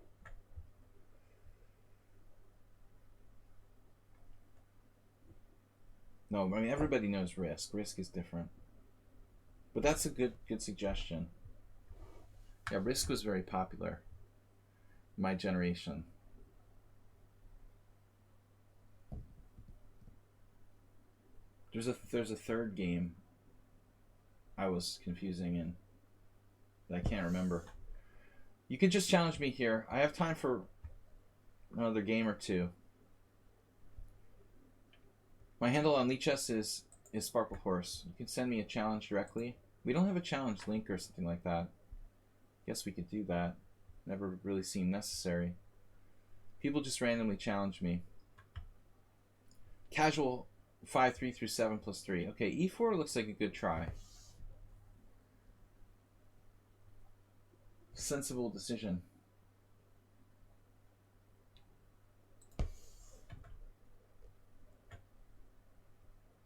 A: No, I mean everybody knows Risk. Risk is different. But that's a good suggestion. Yeah, Risk was very popular. My generation. There's a third game I was confusing in that I can't remember. You can just challenge me here. I have time for another game or two. My handle on lichess is Sparkle Horse. You can send me a challenge directly. We don't have a challenge link or something like that. Guess we could do that. Never really seemed necessary. People just randomly challenge me. Casual 5-3 through 7+3. Okay, e4 looks like a good try. Sensible decision.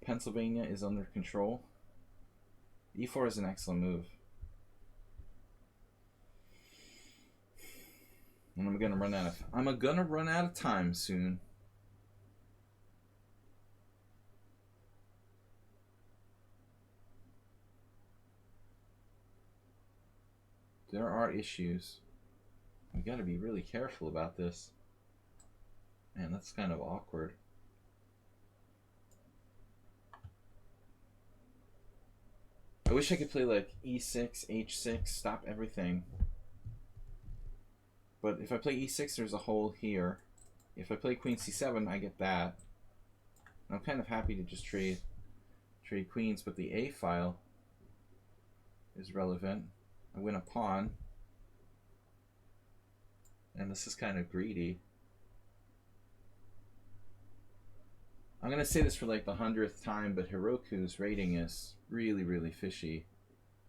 A: Pennsylvania is under control. e4 is an excellent move. And I'm gonna run out of time soon. There are issues. We gotta be really careful about this. Man, that's kind of awkward. I wish I could play like e6, h6, stop everything. But if I play e6, there's a hole here. If I play queen c7, I get that. I'm kind of happy to just trade queens, but the a file is relevant. I win a pawn. And this is kind of greedy. I'm going to say this for like the 100th time, but Hiroku's rating is really, really fishy.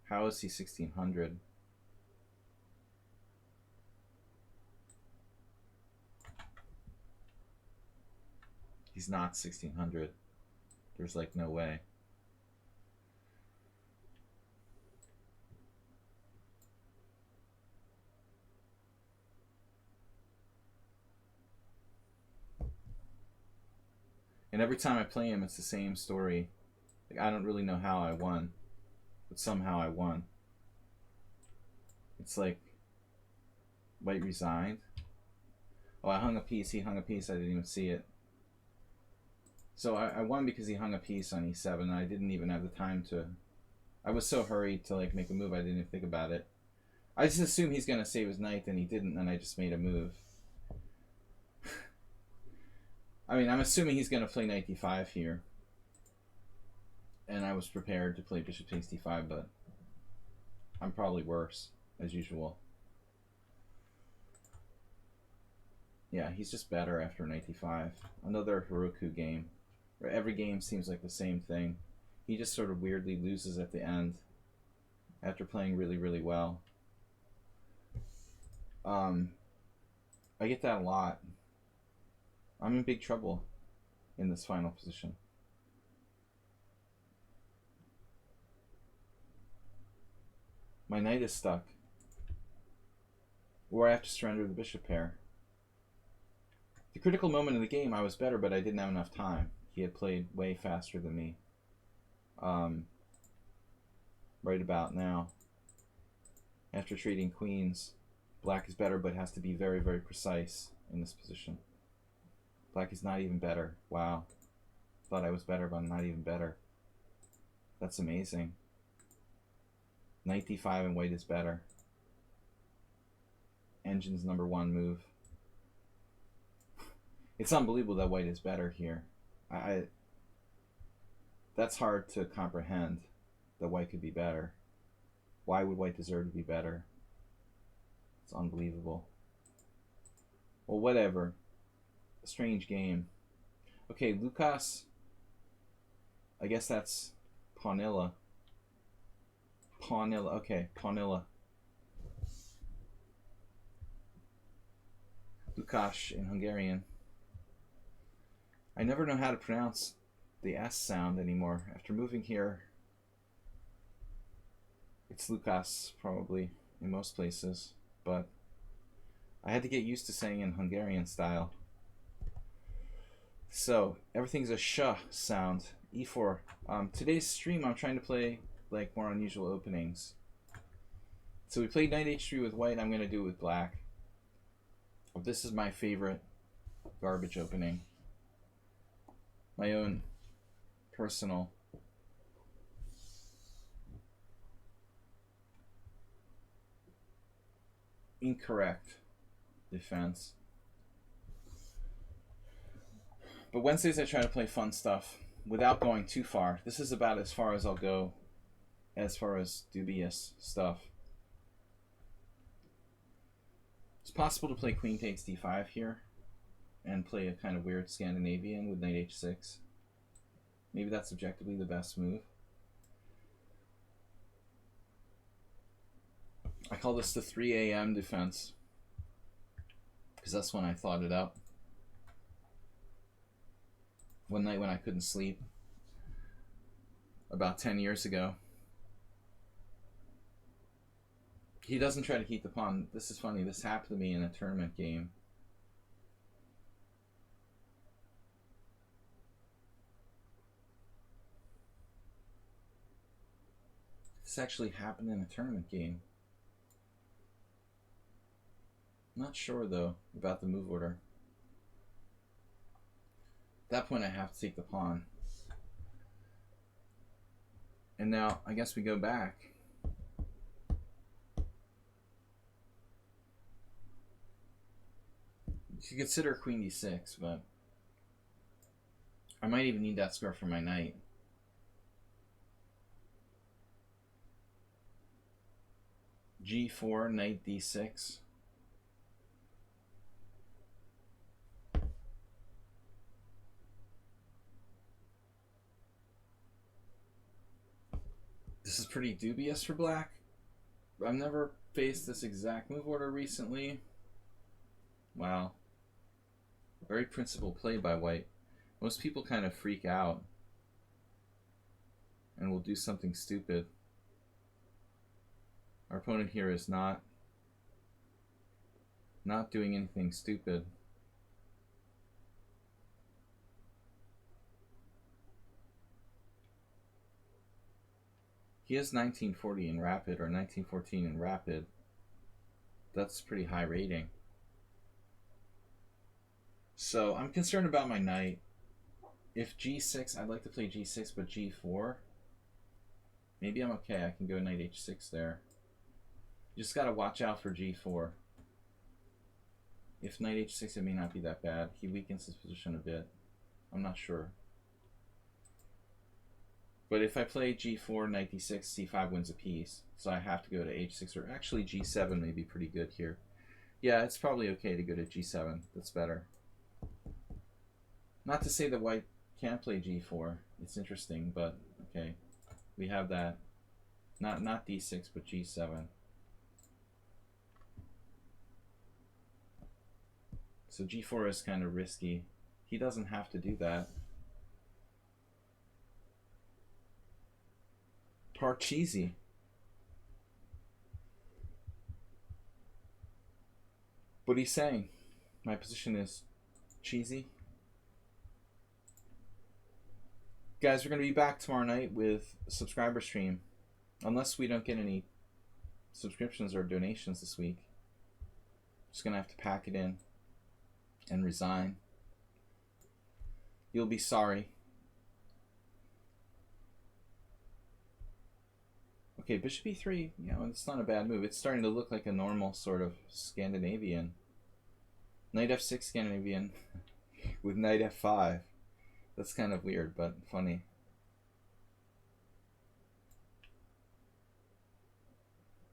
A: How is he 1600? He's not 1600. There's like no way. And every time I play him, it's the same story. Like, I don't really know how I won, but somehow I won. It's like, White resigned. Oh, I hung a piece, he hung a piece, I didn't even see it. So I won because he hung a piece on e7, and I didn't even have the time to... I was so hurried to like make a move, I didn't even think about it. I just assumed he's going to save his knight, and he didn't, and I just made a move. I mean, I'm assuming he's going to play knight d5 here. And I was prepared to play bishop takes d5, but I'm probably worse, as usual. Yeah, he's just better after knight d5. Another Hiroku game, where every game seems like the same thing. He just sort of weirdly loses at the end after playing really, really well. I get that a lot. I'm in big trouble in this final position. My knight is stuck. Or I have to surrender the bishop pair. The critical moment in the game, I was better, but I didn't have enough time. He had played way faster than me. Right about now. After trading queens, black is better, but has to be very, very precise in this position. Black is not even better. Wow. Thought I was better, but I'm not even better. That's amazing. Knight d5 and white is better. Engine's #1 move. It's unbelievable that white is better here. I that's hard to comprehend that white could be better. Why would white deserve to be better? It's unbelievable. Well, whatever. A strange game. Okay, Lucas. I guess that's Pawnilla. Pawnilla. Okay, Pawnilla. Lukács in Hungarian. I never know how to pronounce the S sound anymore. After moving here, it's Lukas probably in most places, but I had to get used to saying in Hungarian style. So everything's a sh sound. E4. Today's stream, I'm trying to play like more unusual openings. So we played knight h3 with white. I'm going to do it with black. This is my favorite garbage opening. My own personal. Incorrect defense. But Wednesdays I try to play fun stuff without going too far. This is about as far as I'll go as far as dubious stuff. It's possible to play queen takes d5 here and play a kind of weird Scandinavian with knight h6. Maybe that's objectively the best move. I call this the 3 a.m. defense because that's when I thought it up. One night when I couldn't sleep about 10 years ago. He doesn't try to keep the pawn. This is funny. This happened to me in a tournament game. This actually happened in a tournament game. Not sure though about the move order. At that point I have to take the pawn. And now I guess we go back. You could consider queen d6, but I might even need that square for my knight. G4, knight d6. This is pretty dubious for black. I've never faced this exact move order recently. Wow. Very principled play by white. Most people kind of freak out and will do something stupid. Our opponent here is not doing anything stupid. He has 1940 in rapid or 1914 in rapid. That's pretty high rating. So I'm concerned about my knight. If g6, I'd like to play g6, but g4, maybe I'm okay. I can go knight h6 there. You just got to watch out for g4. If knight h6, it may not be that bad. He weakens his position a bit. I'm not sure. But if I play g4, knight d6, c5 wins a piece. So I have to go to h6, or actually g7 may be pretty good here. Yeah, it's probably okay to go to g7. That's better. Not to say that white can't play g4. It's interesting, but okay. We have that. Not d6, but g7. So g4 is kind of risky. He doesn't have to do that. Parcheesi. What he's saying, my position is cheesy. Guys, we're going to be back tomorrow night with a subscriber stream. Unless we don't get any subscriptions or donations this week. Just going to have to pack it in and resign. You'll be sorry. Okay, bishop e3, you know, it's not a bad move. It's starting to look like a normal sort of Scandinavian. Knight f6 Scandinavian with knight f5. That's kind of weird, but funny.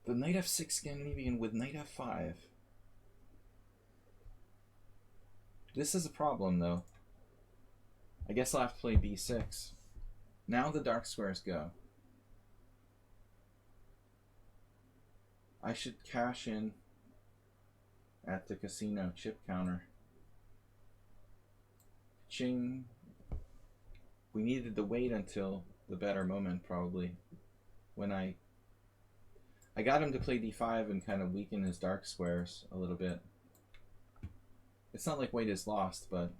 A: The knight f6 Scandinavian with knight f5. This is a problem, though. I guess I'll have to play b6. Now the dark squares go. I should cash in at the casino chip counter. Ching. We needed to wait until the better moment, probably. When I got him to play d5 and kind of weaken his dark squares a little bit. It's not like white is lost, but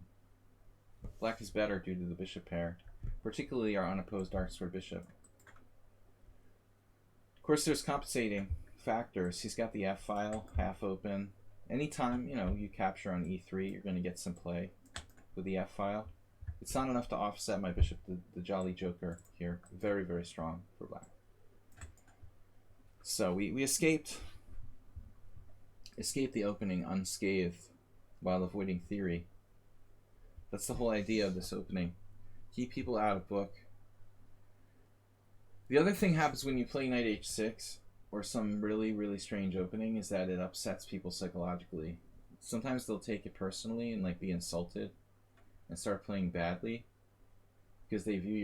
A: black is better due to the bishop pair, particularly our unopposed dark square bishop. Of course, there's compensating factors. He's got the f file half open. Anytime you capture on e3, you're going to get some play with the f file. It's not enough to offset my bishop, the Jolly Joker here. Very, very strong for black. So we escaped the opening unscathed while avoiding theory. That's the whole idea of this opening. Keep people out of book. The other thing happens when you play knight h6 or some really, really strange opening is that it upsets people psychologically. Sometimes they'll take it personally and like be insulted and start playing badly because they view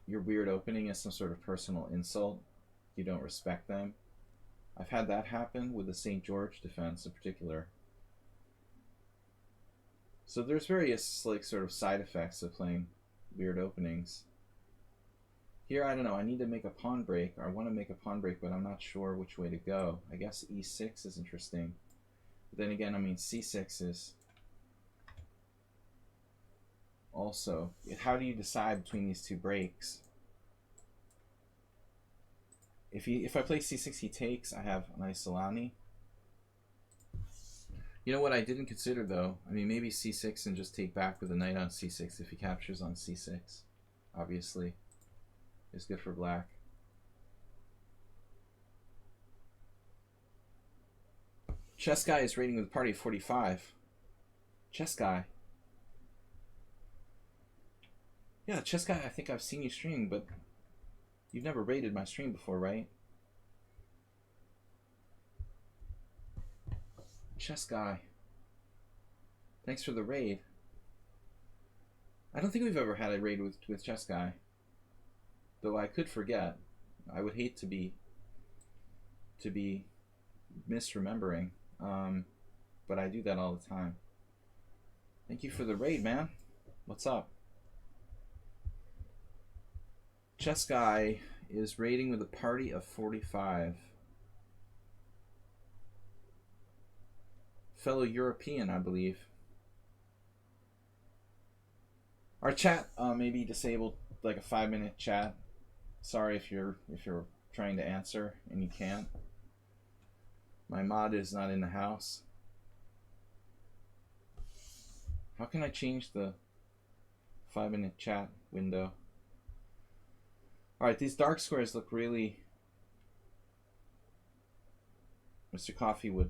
A: your weird opening as some sort of personal insult. You don't respect them. I've had that happen with the St. George defense in particular. So there's various sort of side effects of playing weird openings. Here, I don't know, I need to make a pawn break. I want to make a pawn break, but I'm not sure which way to go. I guess e6 is interesting. But then again, I mean, c6 is also... How do you decide between these two breaks? If I play c6, he takes, I have nice Solani. You know what I didn't consider, though? I mean, maybe c6 and just take back with a knight on c6 if he captures on c6. Obviously. It's good for black. Chess Guy is rating with a party of 45. Chess Guy. Yeah, Chess Guy, I think I've seen you stream, but you've never rated my stream before, right? Chess Guy. Thanks for the raid. I don't think we've ever had a raid with Chess Guy. Though I could forget. I would hate to be misremembering. But I do that all the time. Thank you for the raid, man. What's up? Chess Guy is rating with a party of 45. Fellow European, I believe. Our chat may be disabled, like a 5-minute chat. Sorry if you're trying to answer and you can't. My mod is not in the house. How can I change the 5-minute chat window? Alright, these dark squares look really... Mr. Coffeewood.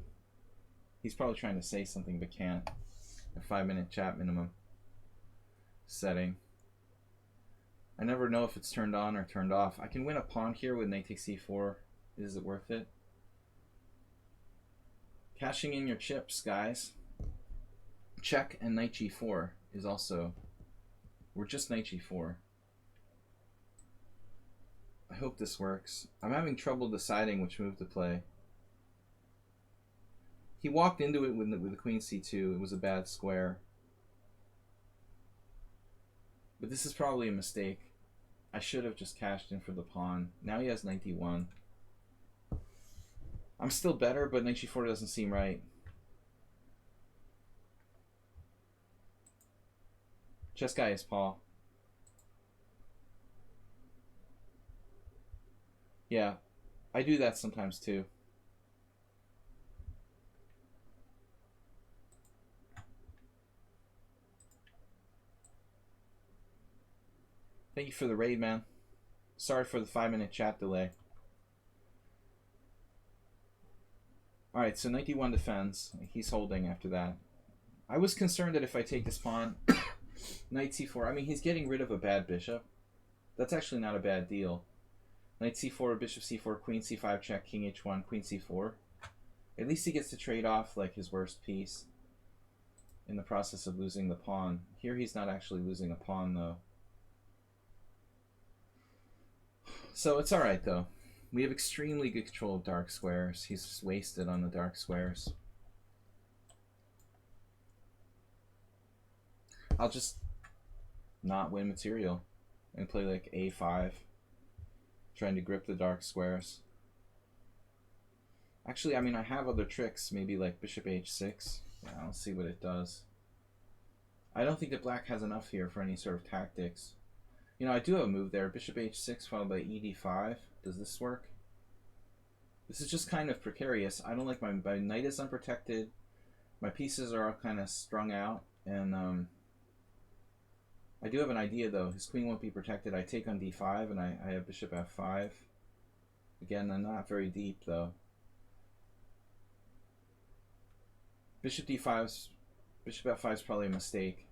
A: He's probably trying to say something but can't. A 5-minute chat minimum setting. I never know if it's turned on or turned off. I can win a pawn here with knight takes e4. Is it worth it? Cashing in your chips, guys. Check and knight g4 is also... We're just knight g4. I hope this works. I'm having trouble deciding which move to play. He walked into it with the queen c2. It was a bad square. But this is probably a mistake. I should have just cashed in for the pawn. Now he has knight d1. I'm still better, but knight g4 doesn't seem right. Chess Guy is Paul. Yeah, I do that sometimes too. Thank you for the raid, man. Sorry for the 5-minute chat delay. Alright, so knight d1 defends. He's holding after that. I was concerned that if I take this pawn, Knight c4. I mean, he's getting rid of a bad bishop. That's actually not a bad deal. Knight c4, bishop c4, queen c5 check, king h1, queen c4. At least he gets to trade off like his worst piece in the process of losing the pawn. Here he's not actually losing a pawn though. So it's alright though. We have extremely good control of dark squares. He's just wasted on the dark squares. I'll just not win material and play like a5, trying to grip the dark squares. Actually, I mean, I have other tricks, maybe like bishop h6. Yeah, I'll see what it does. I don't think that black has enough here for any sort of tactics. You know, I do have a move there, bishop h6 followed by ed5. Does this work? This is just kind of precarious. I don't like my knight is unprotected. My pieces are all kind of strung out, and I do have an idea though. His queen won't be protected. I take on d5, and I have bishop f5. Again, I'm not very deep though. Bishop d5's, bishop f5 is probably a mistake.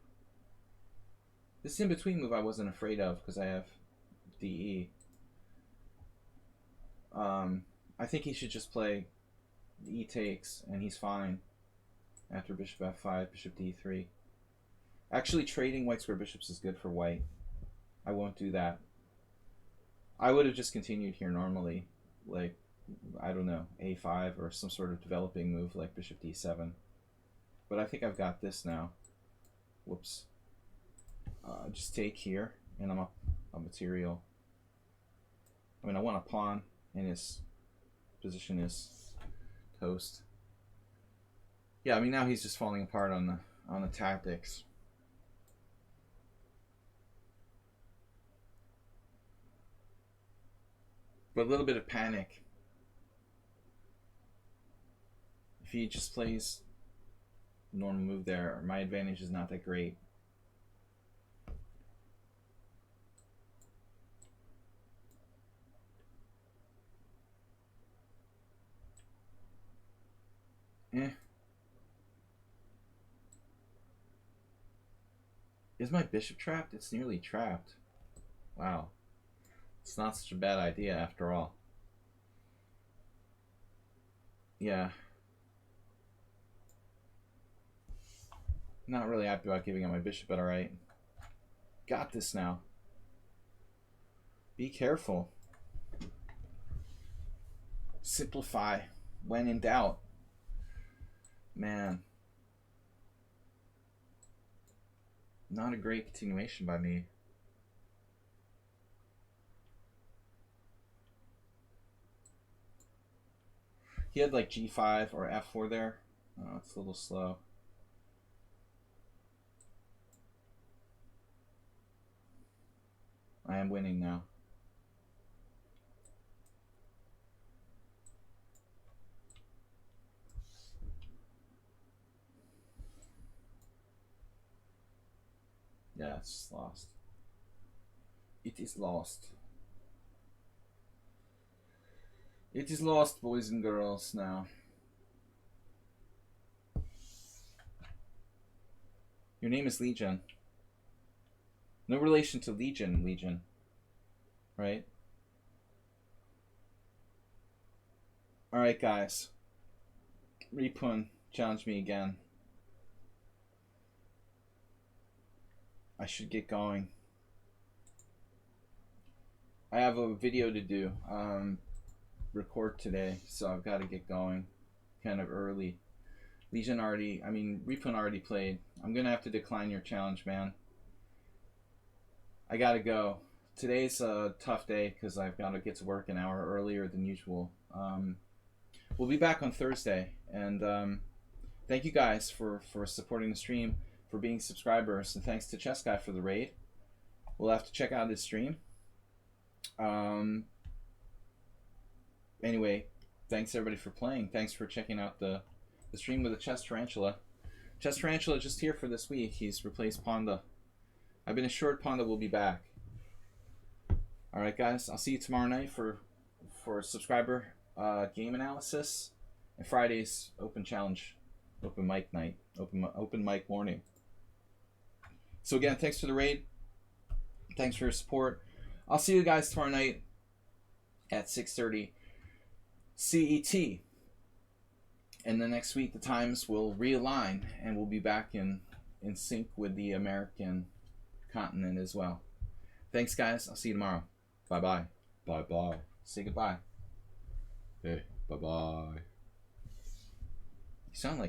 A: This in-between move I wasn't afraid of because I have de. I think he should just play e takes, and he's fine after bishop f5, bishop d3. Actually, trading white square bishops is good for white. I won't do that. I would have just continued here normally, like, I don't know, a5 or some sort of developing move like bishop d7. But I think I've got this now. Whoops. Just take here, and I'm up a material. I mean, I want a pawn, and his position is toast. Yeah, I mean, now he's just falling apart on the tactics. But a little bit of panic. If he just plays normal move there, my advantage is not that great. Is my bishop trapped? It's nearly trapped. Wow. It's not such a bad idea after all. Yeah. Not really happy about giving up my bishop, but alright. Got this now. Be careful. Simplify when in doubt. Man. Not a great continuation by me. He had like g5 or f4 there. Oh, it's a little slow. I am winning now. Yeah, it's lost. It is lost. It is lost, boys and girls, now. Your name is Legion. No relation to Legion, right? Alright, guys. Repun challenged me again. I should get going. I have a video to do, record today, so I've got to get going kind of early. Repun already played. I'm gonna have to decline your challenge, man. I gotta go. Today's a tough day because I've got to get to work an hour earlier than usual. We'll be back on Thursday, and thank you guys for supporting the stream, for being subscribers, and thanks to Chess Guy for the raid. We'll have to check out his stream. Anyway, thanks everybody for playing. Thanks for checking out the stream with the Chess Tarantula. Chess Tarantula just here for this week. He's replaced Ponda. I've been assured Ponda will be back. Alright guys, I'll see you tomorrow night for subscriber game analysis, and Friday's open challenge, open mic night, open mic morning. So again, thanks for the raid. Thanks for your support. I'll see you guys tomorrow night at 6:30 CET. And then next week the times will realign and we'll be back in sync with the American continent as well. Thanks, guys. I'll see you tomorrow. Bye-bye. Bye-bye. Say goodbye. Hey, bye-bye. You sound like